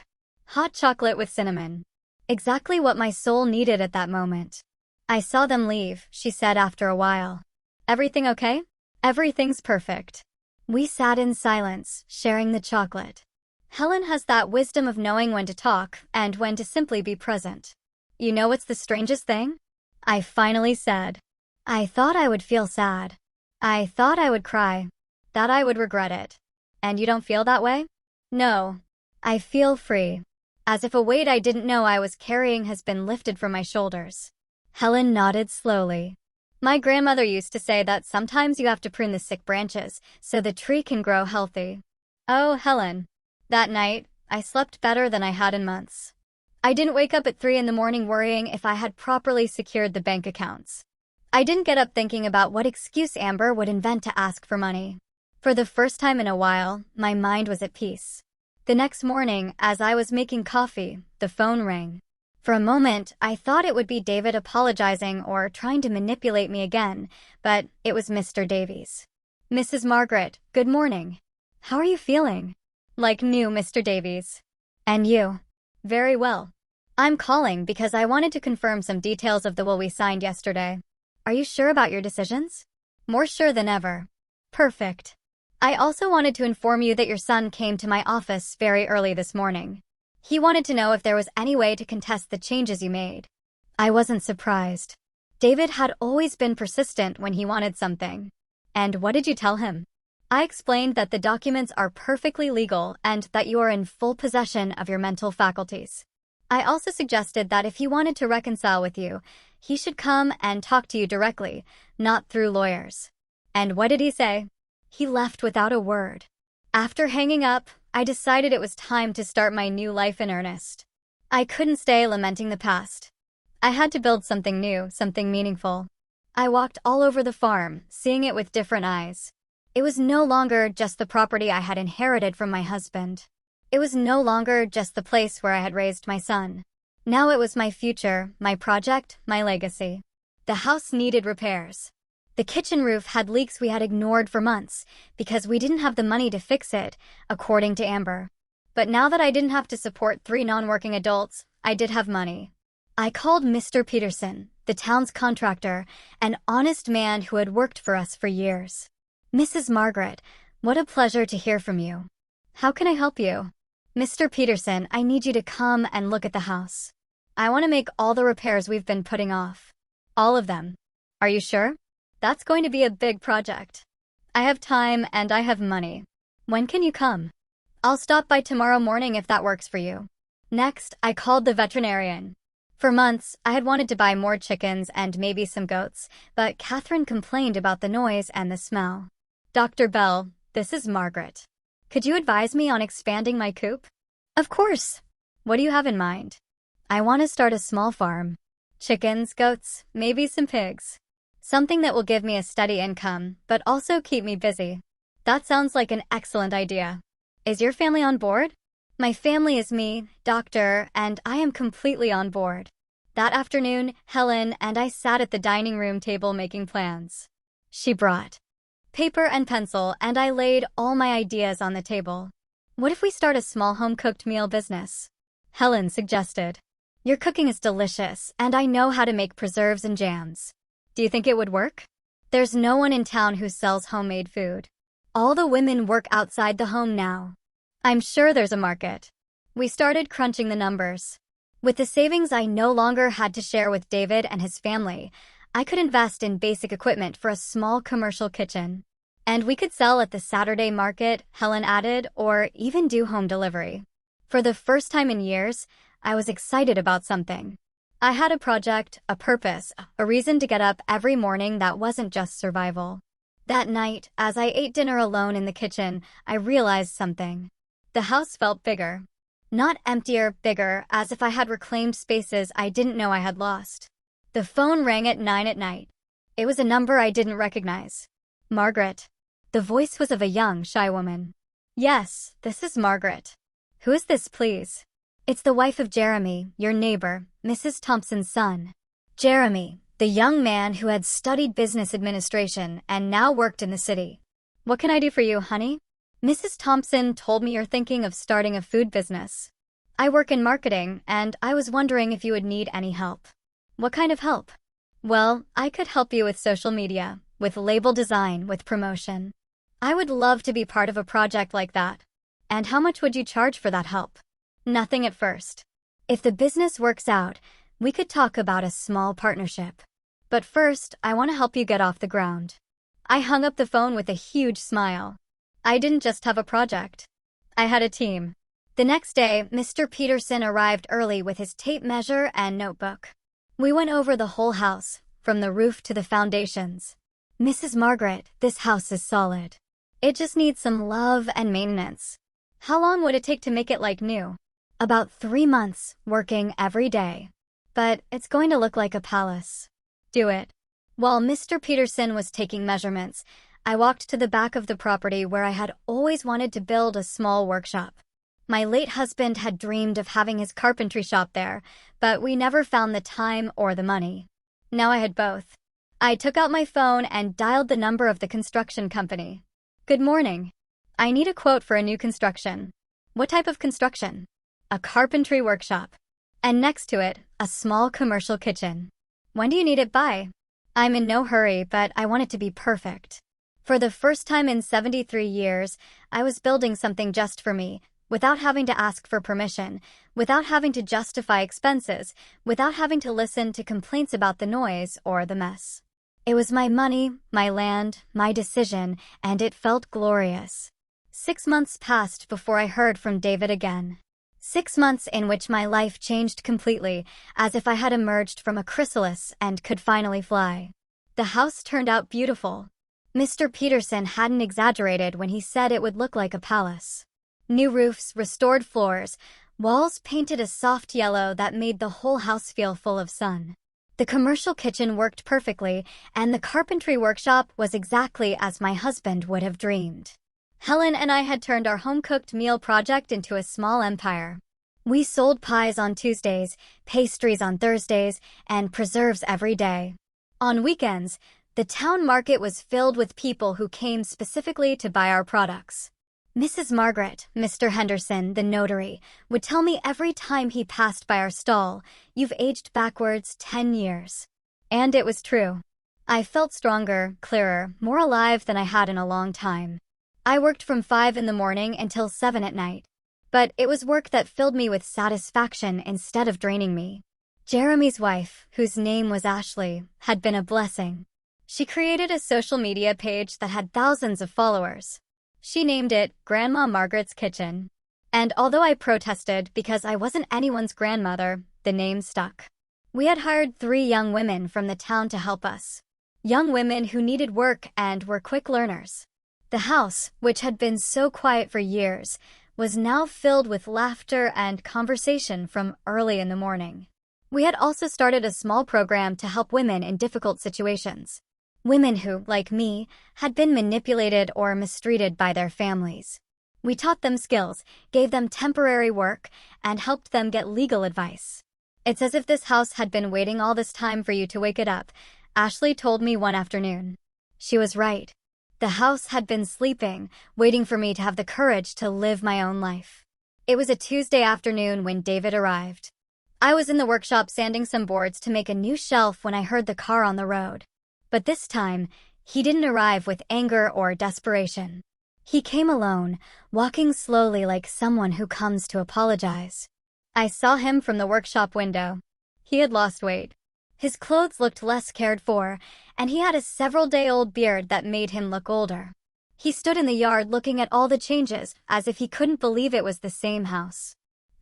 Hot chocolate with cinnamon. Exactly what my soul needed at that moment. "I saw them leave," she said after a while. "Everything okay?" "Everything's perfect." We sat in silence, sharing the chocolate. Helen has that wisdom of knowing when to talk and when to simply be present. "You know what's the strangest thing?" I finally said. "I thought I would feel sad. I thought I would cry. That I would regret it. And you don't feel that way?" "No. I feel free. As if a weight I didn't know I was carrying has been lifted from my shoulders." Helen nodded slowly. "My grandmother used to say that sometimes you have to prune the sick branches so the tree can grow healthy." Oh, Helen. That night, I slept better than I had in months. I didn't wake up at 3 in the morning worrying if I had properly secured the bank accounts. I didn't get up thinking about what excuse Amber would invent to ask for money. For the first time in a while, my mind was at peace. The next morning, as I was making coffee, the phone rang. For a moment, I thought it would be David apologizing or trying to manipulate me again, but it was Mr. Davies. "Mrs. Margaret, good morning. How are you feeling?" "Like new, Mr. Davies." "And you?" "Very well. I'm calling because I wanted to confirm some details of the will we signed yesterday." "Are you sure about your decisions?" "More sure than ever." "Perfect. I also wanted to inform you that your son came to my office very early this morning. He wanted to know if there was any way to contest the changes you made." I wasn't surprised. David had always been persistent when he wanted something. "And what did you tell him?" I explained that the documents are perfectly legal and that you are in full possession of your mental faculties. I also suggested that if he wanted to reconcile with you, he should come and talk to you directly, not through lawyers. And what did he say? He left without a word. After hanging up, I decided it was time to start my new life in earnest. I couldn't stay lamenting the past. I had to build something new, something meaningful. I walked all over the farm, seeing it with different eyes. It was no longer just the property I had inherited from my husband. It was no longer just the place where I had raised my son. Now it was my future, my project, my legacy. The house needed repairs. The kitchen roof had leaks we had ignored for months because we didn't have the money to fix it, according to Amber. But now that I didn't have to support 3 non-working adults, I did have money. I called Mr. Peterson, the town's contractor, an honest man who had worked for us for years. "Mrs. Margaret, what a pleasure to hear from you. How can I help you?" "Mr. Peterson, I need you to come and look at the house. I want to make all the repairs we've been putting off. All of them." "Are you sure?" "That's going to be a big project." "I have time and I have money." "When can you come?" "I'll stop by tomorrow morning if that works for you." Next, I called the veterinarian. For months, I had wanted to buy more chickens and maybe some goats, but Catherine complained about the noise and the smell. "Dr. Bell, this is Margaret. Could you advise me on expanding my coop?" "Of course. What do you have in mind?" "I want to start a small farm. Chickens, goats, maybe some pigs. Something that will give me a steady income, but also keep me busy." "That sounds like an excellent idea. Is your family on board?" "My family is me, doctor, and I am completely on board." That afternoon, Helen and I sat at the dining room table making plans. She brought paper and pencil, and I laid all my ideas on the table. "What if we start a small home-cooked meal business?" Helen suggested. "Your cooking is delicious, and I know how to make preserves and jams. Do you think it would work?" "There's no one in town who sells homemade food. All the women work outside the home now. I'm sure there's a market." We started crunching the numbers. With the savings I no longer had to share with David and his family, I could invest in basic equipment for a small commercial kitchen. And we could sell at the Saturday market, Helen added, or even do home delivery. For the first time in years, I was excited about something. I had a project, a purpose, a reason to get up every morning that wasn't just survival. That night, as I ate dinner alone in the kitchen, I realized something. The house felt bigger. Not emptier, bigger, as if I had reclaimed spaces I didn't know I had lost. The phone rang at 9 at night. It was a number I didn't recognize. Margaret. The voice was of a young, shy woman. Yes, this is Margaret. Who is this, please? It's the wife of Jeremy, your neighbor, Mrs. Thompson's son. Jeremy, the young man who had studied business administration and now worked in the city. What can I do for you, honey? Mrs. Thompson told me you're thinking of starting a food business. I work in marketing, and I was wondering if you would need any help. What kind of help? Well, I could help you with social media, with label design, with promotion. I would love to be part of a project like that. And how much would you charge for that help? Nothing at first. If the business works out, we could talk about a small partnership. But first, I want to help you get off the ground. I hung up the phone with a huge smile. I didn't just have a project. I had a team. The next day, Mr. Peterson arrived early with his tape measure and notebook. We went over the whole house, from the roof to the foundations. Mrs. Margaret, this house is solid. It just needs some love and maintenance. How long would it take to make it like new? About 3 months, working every day. But it's going to look like a palace. Do it. While Mr. Peterson was taking measurements, I walked to the back of the property where I had always wanted to build a small workshop. My late husband had dreamed of having his carpentry shop there, but we never found the time or the money. Now I had both. I took out my phone and dialed the number of the construction company. Good morning. I need a quote for a new construction. What type of construction? A carpentry workshop. And next to it, a small commercial kitchen. When do you need it by? I'm in no hurry, but I want it to be perfect. For the first time in 73 years, I was building something just for me, without having to ask for permission, without having to justify expenses, without having to listen to complaints about the noise or the mess. It was my money, my land, my decision, and it felt glorious. 6 months passed before I heard from David again. 6 months in which my life changed completely, as if I had emerged from a chrysalis and could finally fly. The house turned out beautiful. Mr. Peterson hadn't exaggerated when he said it would look like a palace. New roofs, restored floors, walls painted a soft yellow that made the whole house feel full of sun. The commercial kitchen worked perfectly, and the carpentry workshop was exactly as my husband would have dreamed. Helen and I had turned our home-cooked meal project into a small empire. We sold pies on Tuesdays, pastries on Thursdays, and preserves every day. On weekends, the town market was filled with people who came specifically to buy our products. Mrs. Margaret, Mr. Henderson, the notary, would tell me every time he passed by our stall, "You've aged backwards 10 years." And it was true. I felt stronger, clearer, more alive than I had in a long time. I worked from 5 in the morning until 7 at night. But it was work that filled me with satisfaction instead of draining me. Jeremy's wife, whose name was Ashley, had been a blessing. She created a social media page that had thousands of followers. She named it Grandma Margaret's Kitchen. And although I protested because I wasn't anyone's grandmother, the name stuck. We had hired 3 young women from the town to help us. Young women who needed work and were quick learners. The house, which had been so quiet for years, was now filled with laughter and conversation from early in the morning. We had also started a small program to help women in difficult situations. Women who, like me, had been manipulated or mistreated by their families. We taught them skills, gave them temporary work, and helped them get legal advice. "It's as if this house had been waiting all this time for you to wake it up," Ashley told me one afternoon. She was right. The house had been sleeping, waiting for me to have the courage to live my own life. It was a Tuesday afternoon when David arrived. I was in the workshop sanding some boards to make a new shelf when I heard the car on the road. But this time, he didn't arrive with anger or desperation. He came alone, walking slowly like someone who comes to apologize. I saw him from the workshop window. He had lost weight. His clothes looked less cared for, and he had a several-day-old beard that made him look older. He stood in the yard looking at all the changes, as if he couldn't believe it was the same house.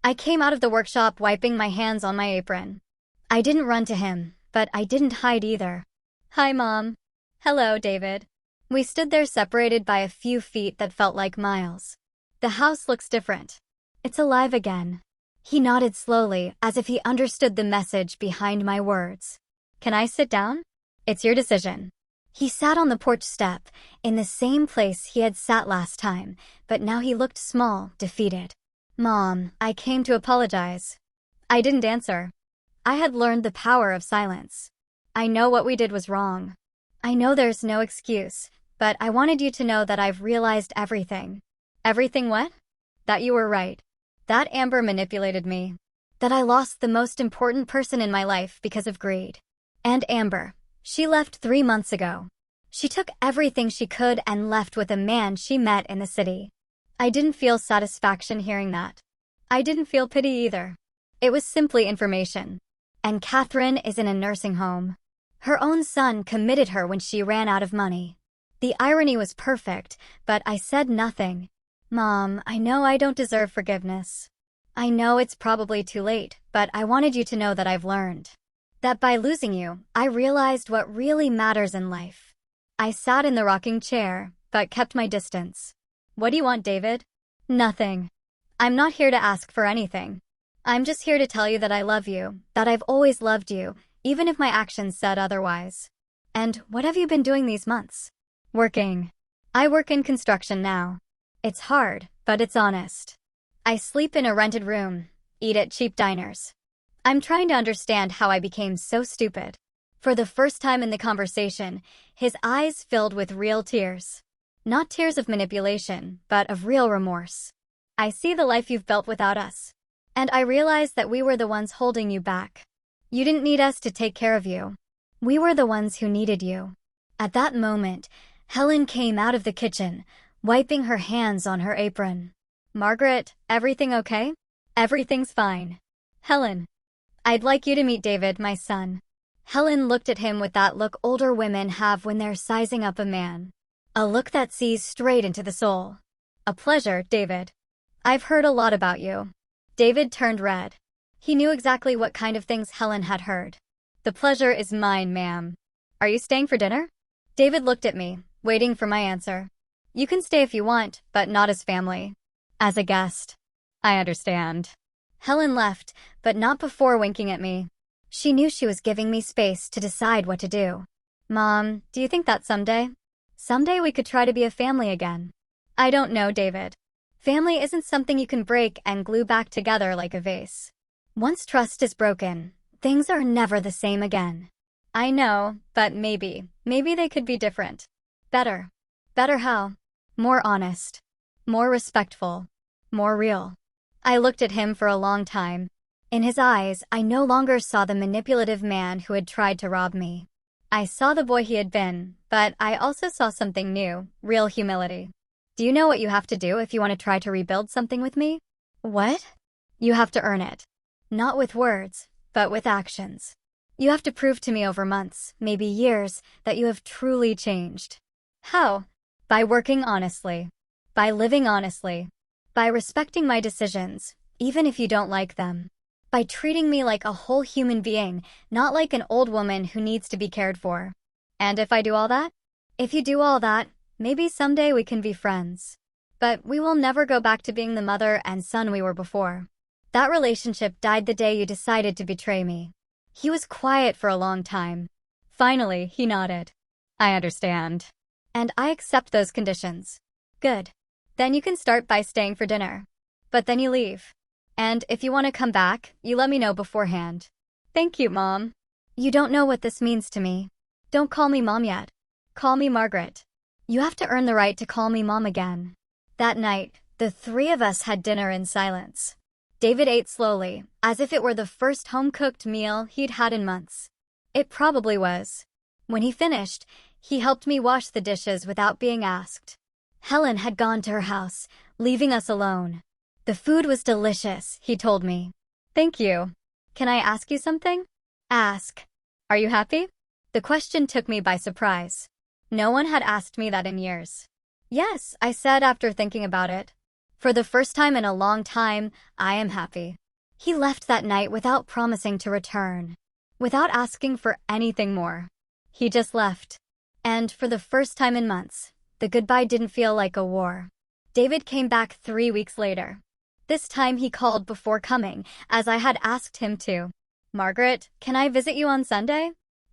I came out of the workshop wiping my hands on my apron. I didn't run to him, but I didn't hide either. "Hi, Mom." "Hello, David." We stood there separated by a few feet that felt like miles. The house looks different. It's alive again. He nodded slowly, as if he understood the message behind my words. Can I sit down? It's your decision. He sat on the porch step, in the same place he had sat last time, but now he looked small, defeated. Mom, I came to apologize. I didn't answer. I had learned the power of silence. I know what we did was wrong. I know there's no excuse, but I wanted you to know that I've realized everything. Everything what? That you were right. That Amber manipulated me. That I lost the most important person in my life because of greed. And Amber, she left 3 months ago. She took everything she could and left with a man she met in the city. I didn't feel satisfaction hearing that. I didn't feel pity either. It was simply information. And Catherine is in a nursing home. Her own son committed her when she ran out of money. The irony was perfect, but I said nothing. Mom, I know I don't deserve forgiveness. I know it's probably too late, but I wanted you to know that I've learned. That by losing you, I realized what really matters in life. I sat in the rocking chair, but kept my distance. What do you want, David? Nothing. I'm not here to ask for anything. I'm just here to tell you that I love you, that I've always loved you, even if my actions said otherwise. And what have you been doing these months? Working. I work in construction now. It's hard, but it's honest. I sleep in a rented room, eat at cheap diners. I'm trying to understand how I became so stupid. For the first time in the conversation, his eyes filled with real tears. Not tears of manipulation, but of real remorse. I see the life you've built without us. And I realize that we were the ones holding you back. You didn't need us to take care of you. We were the ones who needed you. At that moment, Helen came out of the kitchen, wiping her hands on her apron. Margaret, everything okay? Everything's fine. Helen, I'd like you to meet David, my son. Helen looked at him with that look older women have when they're sizing up a man. A look that sees straight into the soul. A pleasure, David. I've heard a lot about you. David turned red. He knew exactly what kind of things Helen had heard. The pleasure is mine, ma'am. Are you staying for dinner? David looked at me, waiting for my answer. You can stay if you want, but not as family. As a guest. I understand. Helen left, but not before winking at me. She knew she was giving me space to decide what to do. Mom, do you think that someday we could try to be a family again? I don't know, David. Family isn't something you can break and glue back together like a vase. Once trust is broken, things are never the same again. I know, but maybe they could be different. Better. Better how? More honest. More respectful. More real. I looked at him for a long time. In his eyes, I no longer saw the manipulative man who had tried to rob me. I saw the boy he had been, but I also saw something new, real humility. Do you know what you have to do if you want to try to rebuild something with me? What? You have to earn it. Not with words, but with actions. You have to prove to me over months, maybe years, that you have truly changed. How? By working honestly. By living honestly. By respecting my decisions, even if you don't like them. By treating me like a whole human being, not like an old woman who needs to be cared for. And if I do all that? If you do all that, maybe someday we can be friends. But we will never go back to being the mother and son we were before. That relationship died the day you decided to betray me. He was quiet for a long time. Finally, he nodded. I understand. And I accept those conditions. Good. Then you can start by staying for dinner. But then you leave. And if you want to come back, you let me know beforehand. Thank you, Mom. You don't know what this means to me. Don't call me Mom yet. Call me Margaret. You have to earn the right to call me Mom again. That night, the three of us had dinner in silence. David ate slowly, as if it were the first home-cooked meal he'd had in months. It probably was. When he finished, he helped me wash the dishes without being asked. Helen had gone to her house, leaving us alone. The food was delicious, he told me. Thank you. Can I ask you something? Ask. Are you happy? The question took me by surprise. No one had asked me that in years. Yes, I said after thinking about it. For the first time in a long time, I am happy. He left that night without promising to return. Without asking for anything more. He just left. And for the first time in months, the goodbye didn't feel like a war. David came back 3 weeks later. This time he called before coming, as I had asked him to. "Margaret, can I visit you on Sunday?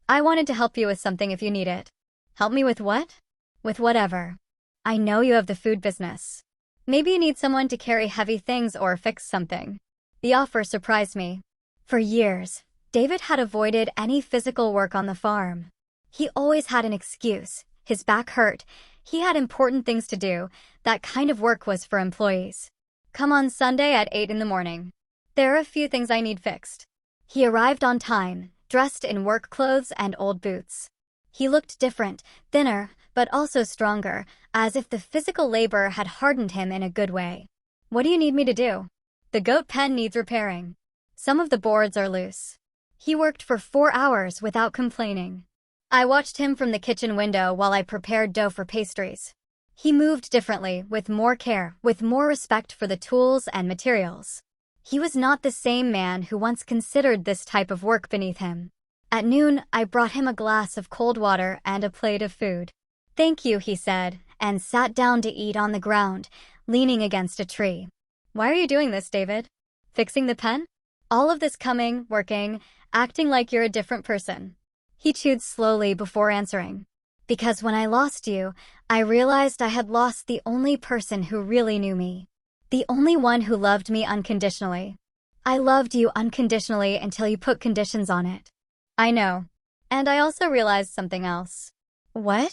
I wanted to help you with something if you need it." "Help me with what?" "With whatever. I know you have the food business. Maybe you need someone to carry heavy things or fix something." The offer surprised me. For years, David had avoided any physical work on the farm. He always had an excuse. His back hurt. He had important things to do. That kind of work was for employees. "Come on Sunday at 8 in the morning. There are a few things I need fixed." He arrived on time, dressed in work clothes and old boots. He looked different, thinner, but also stronger, as if the physical labor had hardened him in a good way. "What do you need me to do?" "The goat pen needs repairing. Some of the boards are loose." He worked for 4 hours without complaining. I watched him from the kitchen window while I prepared dough for pastries. He moved differently, with more care, with more respect for the tools and materials. He was not the same man who once considered this type of work beneath him. At noon, I brought him a glass of cold water and a plate of food. "Thank you," he said, and sat down to eat on the ground, leaning against a tree. "Why are you doing this, David? Fixing the pen? All of this coming, working, acting like you're a different person." He chewed slowly before answering. "Because when I lost you, I realized I had lost the only person who really knew me. The only one who loved me unconditionally. I loved you unconditionally until you put conditions on it." "I know. And I also realized something else." "What?"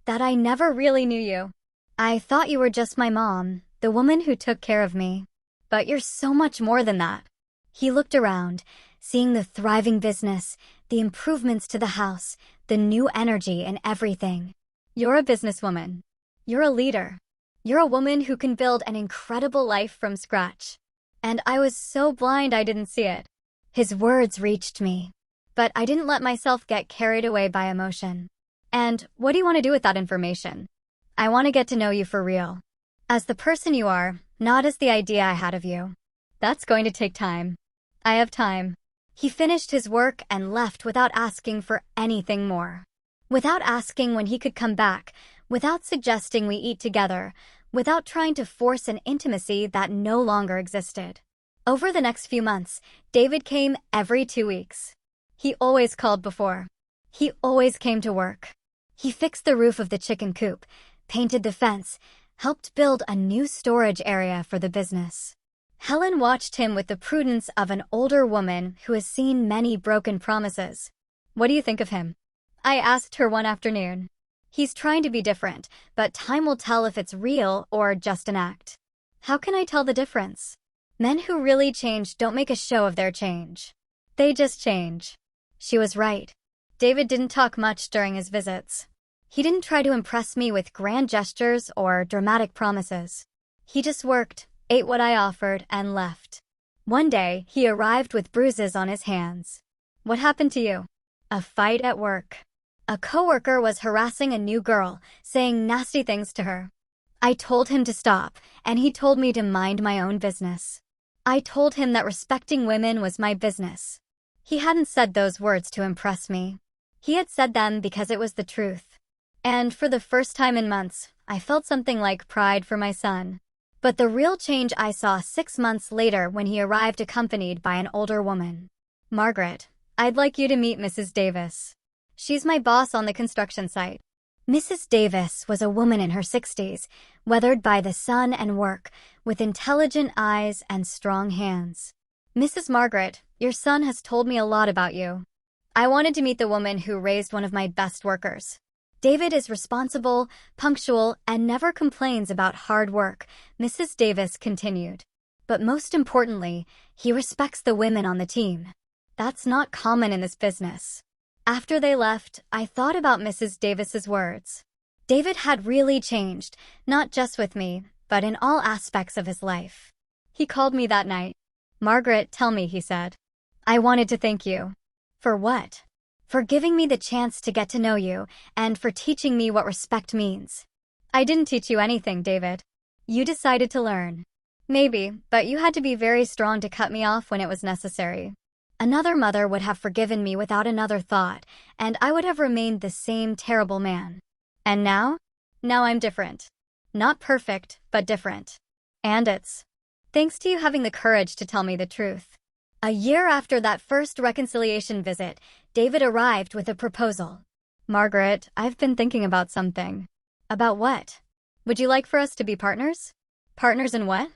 "That I never really knew you. I thought you were just my mom, the woman who took care of me. But you're so much more than that." He looked around, seeing the thriving business, the improvements to the house, the new energy in everything. "You're a businesswoman. You're a leader. You're a woman who can build an incredible life from scratch." And I was so blind I didn't see it. His words reached me. But I didn't let myself get carried away by emotion. "And what do you want to do with that information?" "I want to get to know you for real. As the person you are, not as the idea I had of you." "That's going to take time." "I have time." He finished his work and left without asking for anything more. Without asking when he could come back, without suggesting we eat together, without trying to force an intimacy that no longer existed. Over the next few months, David came every 2 weeks. He always called before. He always came to work. He fixed the roof of the chicken coop, painted the fence, helped build a new storage area for the business. Helen watched him with the prudence of an older woman who has seen many broken promises. "What do you think of him?" I asked her one afternoon. "He's trying to be different, but time will tell if it's real or just an act." "How can I tell the difference?" "Men who really change don't make a show of their change. They just change." She was right. David didn't talk much during his visits. He didn't try to impress me with grand gestures or dramatic promises. He just worked, ate what I offered, and left. One day, he arrived with bruises on his hands. "What happened to you?" "A fight at work. A coworker was harassing a new girl, saying nasty things to her. I told him to stop, and he told me to mind my own business. I told him that respecting women was my business." He hadn't said those words to impress me. He had said them because it was the truth. And for the first time in months, I felt something like pride for my son. But the real change I saw 6 months later when he arrived accompanied by an older woman. "Margaret, I'd like you to meet Mrs. Davis. She's my boss on the construction site." Mrs. Davis was a woman in her 60s, weathered by the sun and work, with intelligent eyes and strong hands. "Mrs. Margaret, your son has told me a lot about you. I wanted to meet the woman who raised one of my best workers. David is responsible, punctual, and never complains about hard work," Mrs. Davis continued. "But most importantly, he respects the women on the team. That's not common in this business." After they left, I thought about Mrs. Davis's words. David had really changed, not just with me, but in all aspects of his life. He called me that night. "Margaret, tell me," he said. "I wanted to thank you." "For what?" "For giving me the chance to get to know you, and for teaching me what respect means." "I didn't teach you anything, David. You decided to learn." "Maybe, but you had to be very strong to cut me off when it was necessary." Another mother would have forgiven me without another thought, and I would have remained the same terrible man. And now? Now I'm different. Not perfect, but different. And it's Thanks to you having the courage to tell me the truth. A year after that first reconciliation visit, David arrived with a proposal. Margaret, I've been thinking about something. About what? Would you like for us to be partners? Partners in what?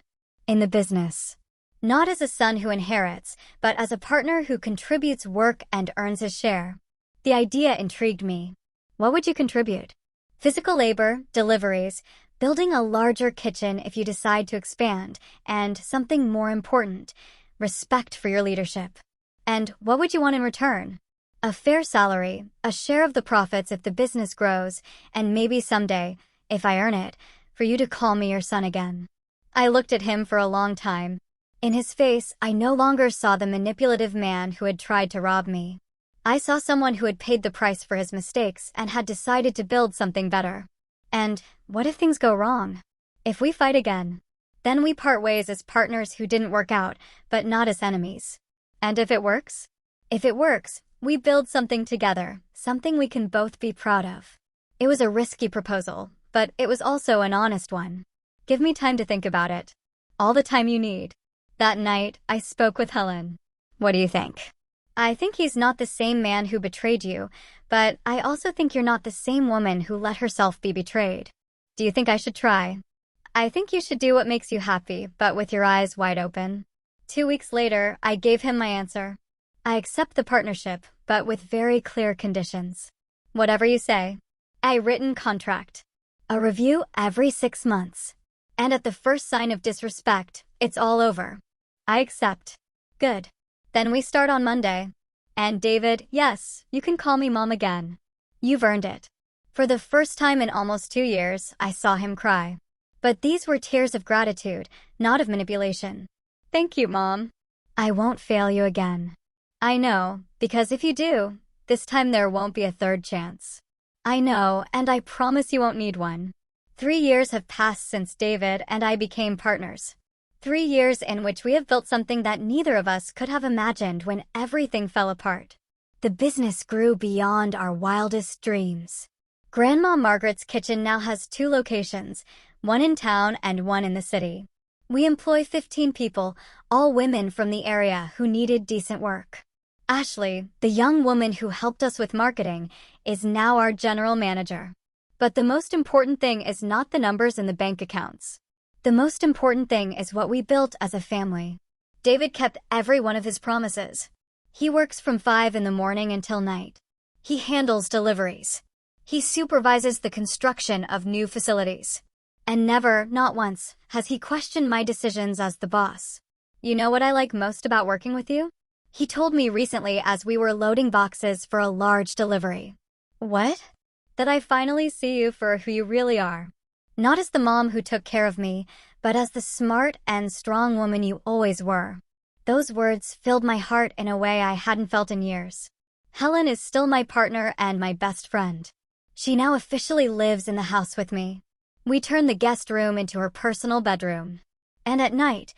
In the business. Not as a son who inherits, but as a partner who contributes work and earns his share. The idea intrigued me. What would you contribute? Physical labor, deliveries, building a larger kitchen if you decide to expand, and something more important, respect for your leadership. And what would you want in return? A fair salary, a share of the profits if the business grows, and maybe someday, if I earn it, for you to call me your son again. I looked at him for a long time. In his face, I no longer saw the manipulative man who had tried to rob me. I saw someone who had paid the price for his mistakes and had decided to build something better. And what if things go wrong? If we fight again? Then we part ways as partners who didn't work out, but not as enemies. And if it works? If it works, we build something together, something we can both be proud of. It was a risky proposal, but it was also an honest one. Give me time to think about it. All the time you need. That night, I spoke with Helen. What do you think? I think he's not the same man who betrayed you, but I also think you're not the same woman who let herself be betrayed. Do you think I should try? I think you should do what makes you happy, but with your eyes wide open. 2 weeks later, I gave him my answer. I accept the partnership, but with very clear conditions. Whatever you say. A written contract. A review every 6 months. And at the first sign of disrespect, it's all over. I accept. Good. Then we start on Monday. And David, yes, you can call me Mom again. You've earned it. For the first time in almost 2 years, I saw him cry. But these were tears of gratitude, not of manipulation. Thank you, Mom. I won't fail you again. I know, because if you do, this time there won't be a third chance. I know, and I promise you won't need one. 3 years have passed since David and I became partners. 3 years in which we have built something that neither of us could have imagined when everything fell apart. The business grew beyond our wildest dreams. Grandma Margaret's kitchen now has 2 locations, one in town and one in the city. We employ 15 people, all women from the area who needed decent work. Ashley, the young woman who helped us with marketing, is now our general manager. But the most important thing is not the numbers in the bank accounts. The most important thing is what we built as a family. David kept every one of his promises. He works from 5 in the morning until night. He handles deliveries. He supervises the construction of new facilities. And never, not once, has he questioned my decisions as the boss. You know what I like most about working with you? He told me recently as we were loading boxes for a large delivery. What? That I finally see you for who you really are. Not as the mom who took care of me, but as the smart and strong woman you always were. Those words filled my heart in a way I hadn't felt in years. Helen is still my partner and my best friend. She now officially lives in the house with me. We turn the guest room into her personal bedroom. And at night,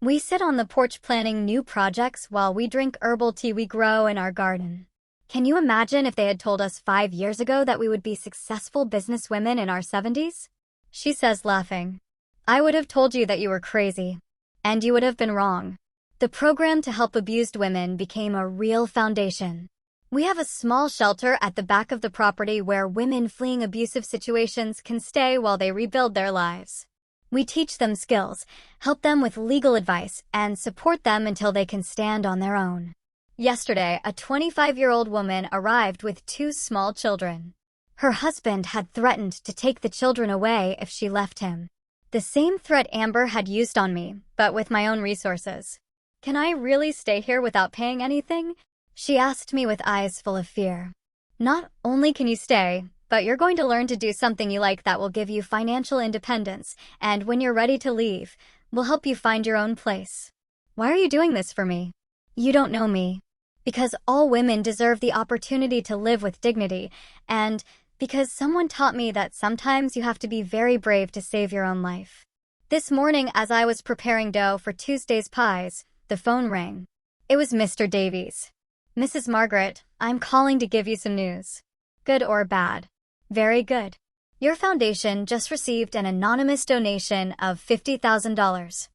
we sit on the porch planning new projects while we drink herbal tea we grow in our garden. Can you imagine if they had told us 5 years ago that we would be successful businesswomen in our 70s? She says, laughing. I would have told you that you were crazy. And you would have been wrong. The program to help abused women became a real foundation. We have a small shelter at the back of the property where women fleeing abusive situations can stay while they rebuild their lives. We teach them skills, help them with legal advice, and support them until they can stand on their own. Yesterday, a 25-year-old woman arrived with 2 small children. Her husband had threatened to take the children away if she left him. The same threat Amber had used on me, but with my own resources. Can I really stay here without paying anything? She asked me with eyes full of fear. Not only can you stay, but you're going to learn to do something you like that will give you financial independence, and when you're ready to leave, will help you find your own place. Why are you doing this for me? You don't know me. Because all women deserve the opportunity to live with dignity, and because someone taught me that sometimes you have to be very brave to save your own life. This morning, as I was preparing dough for Tuesday's pies, the phone rang. It was Mr. Davies. Mrs. Margaret, I'm calling to give you some news. Good or bad? Very good. Your foundation just received an anonymous donation of $50,000.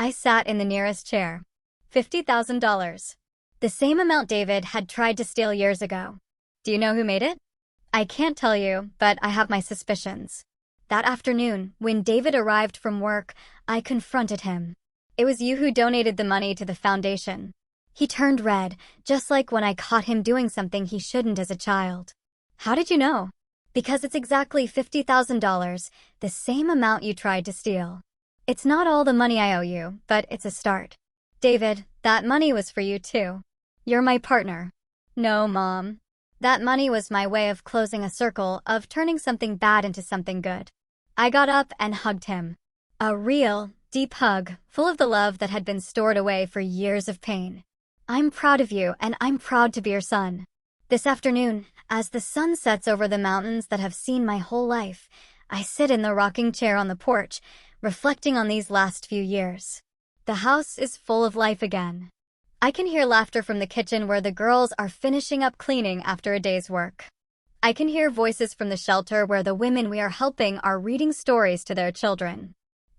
I sat in the nearest chair. $50,000. The same amount David had tried to steal years ago. Do you know who made it? I can't tell you, but I have my suspicions. That afternoon, when David arrived from work, I confronted him. It was you who donated the money to the foundation. He turned red, just like when I caught him doing something he shouldn't as a child. How did you know? Because it's exactly $50,000, the same amount you tried to steal. It's not all the money I owe you, but it's a start. David, that money was for you too. You're my partner. No, Mom. That money was my way of closing a circle, of turning something bad into something good. I got up and hugged him. A real, deep hug, full of the love that had been stored away for years of pain. I'm proud of you, and I'm proud to be your son. This afternoon, as the sun sets over the mountains that have seen my whole life, I sit in the rocking chair on the porch, reflecting on these last few years. The house is full of life again. I can hear laughter from the kitchen where the girls are finishing up cleaning after a day's work. I can hear voices from the shelter where the women we are helping are reading stories to their children.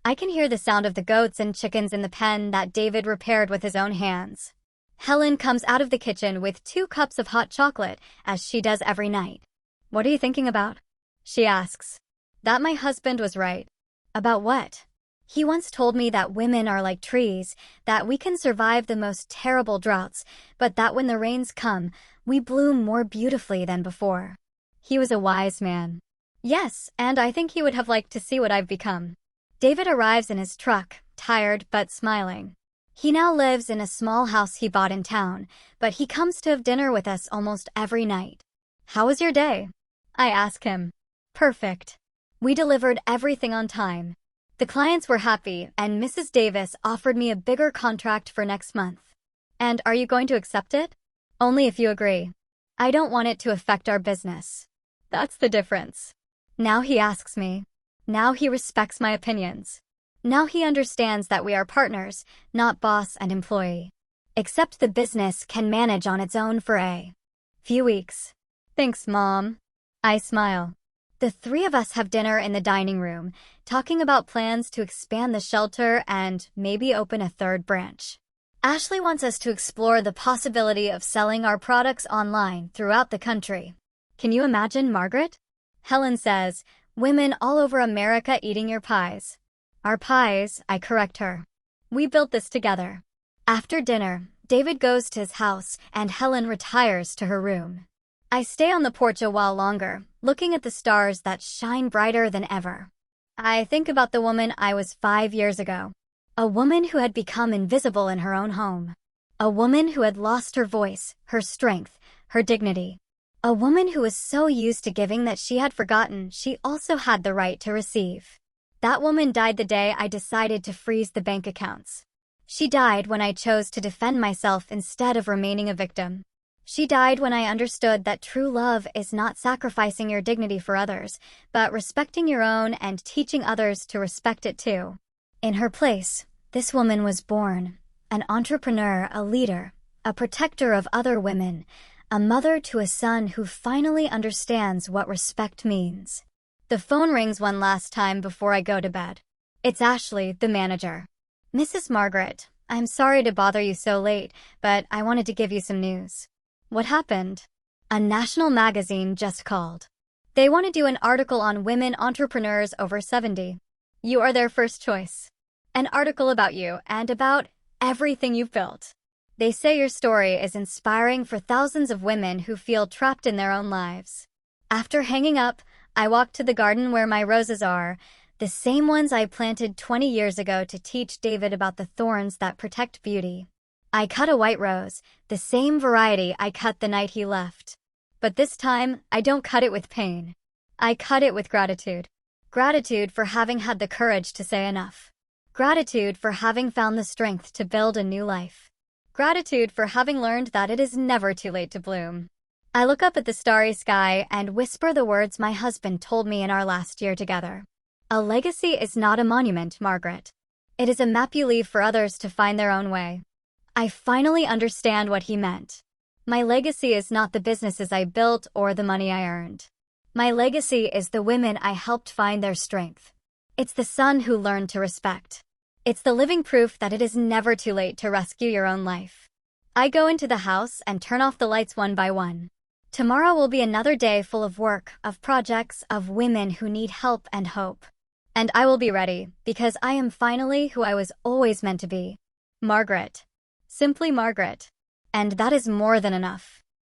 I can hear the sound of the goats and chickens in the pen that David repaired with his own hands. Helen comes out of the kitchen with 2 cups of hot chocolate, as she does every night. What are you thinking about? She asks. That my husband was right. About what? He once told me that women are like trees, that we can survive the most terrible droughts, but that when the rains come, we bloom more beautifully than before. He was a wise man. Yes, and I think he would have liked to see what I've become. David arrives in his truck, tired but smiling. He now lives in a small house he bought in town, but he comes to have dinner with us almost every night. How was your day? I ask him. Perfect. We delivered everything on time. The clients were happy, and Mrs. Davis offered me a bigger contract for next month. And are you going to accept it? Only if you agree. I don't want it to affect our business. That's the difference. Now he asks me. Now he respects my opinions. Now he understands that we are partners, not boss and employee. Except the business can manage on its own for a few weeks. Thanks, Mom. I smile. The 3 of us have dinner in the dining room, talking about plans to expand the shelter and maybe open a 3rd branch. Ashley wants us to explore the possibility of selling our products online throughout the country. Can you imagine, Margaret? Helen says, women all over America eating your pies. Our pies, I correct her. We built this together. After dinner, David goes to his house and Helen retires to her room. I stay on the porch a while longer, looking at the stars that shine brighter than ever. I think about the woman I was 5 years ago. A woman who had become invisible in her own home. A woman who had lost her voice, her strength, her dignity. A woman who was so used to giving that she had forgotten she also had the right to receive. That woman died the day I decided to freeze the bank accounts. She died when I chose to defend myself instead of remaining a victim. She died when I understood that true love is not sacrificing your dignity for others, but respecting your own and teaching others to respect it too. In her place, this woman was born, an entrepreneur, a leader, a protector of other women, a mother to a son who finally understands what respect means. The phone rings one last time before I go to bed. It's Ashley, the manager. Mrs. Margaret, I'm sorry to bother you so late, but I wanted to give you some news. What happened? A national magazine just called. They want to do an article on women entrepreneurs over 70. You are their first choice. An article about you and about everything you've built. They say your story is inspiring for thousands of women who feel trapped in their own lives. After hanging up, I walked to the garden where my roses are, the same ones I planted 20 years ago to teach David about the thorns that protect beauty. I cut a white rose, the same variety I cut the night he left. But this time, I don't cut it with pain. I cut it with gratitude. Gratitude for having had the courage to say enough. Gratitude for having found the strength to build a new life. Gratitude for having learned that it is never too late to bloom. I look up at the starry sky and whisper the words my husband told me in our last year together. A legacy is not a monument, Margaret. It is a map you leave for others to find their own way. I finally understand what he meant. My legacy is not the businesses I built or the money I earned. My legacy is the women I helped find their strength. It's the son who learned to respect. It's the living proof that it is never too late to rescue your own life. I go into the house and turn off the lights one by one. Tomorrow will be another day full of work, of projects, of women who need help and hope. And I will be ready, because I am finally who I was always meant to be. Margaret. Simply Margaret. And that is more than enough.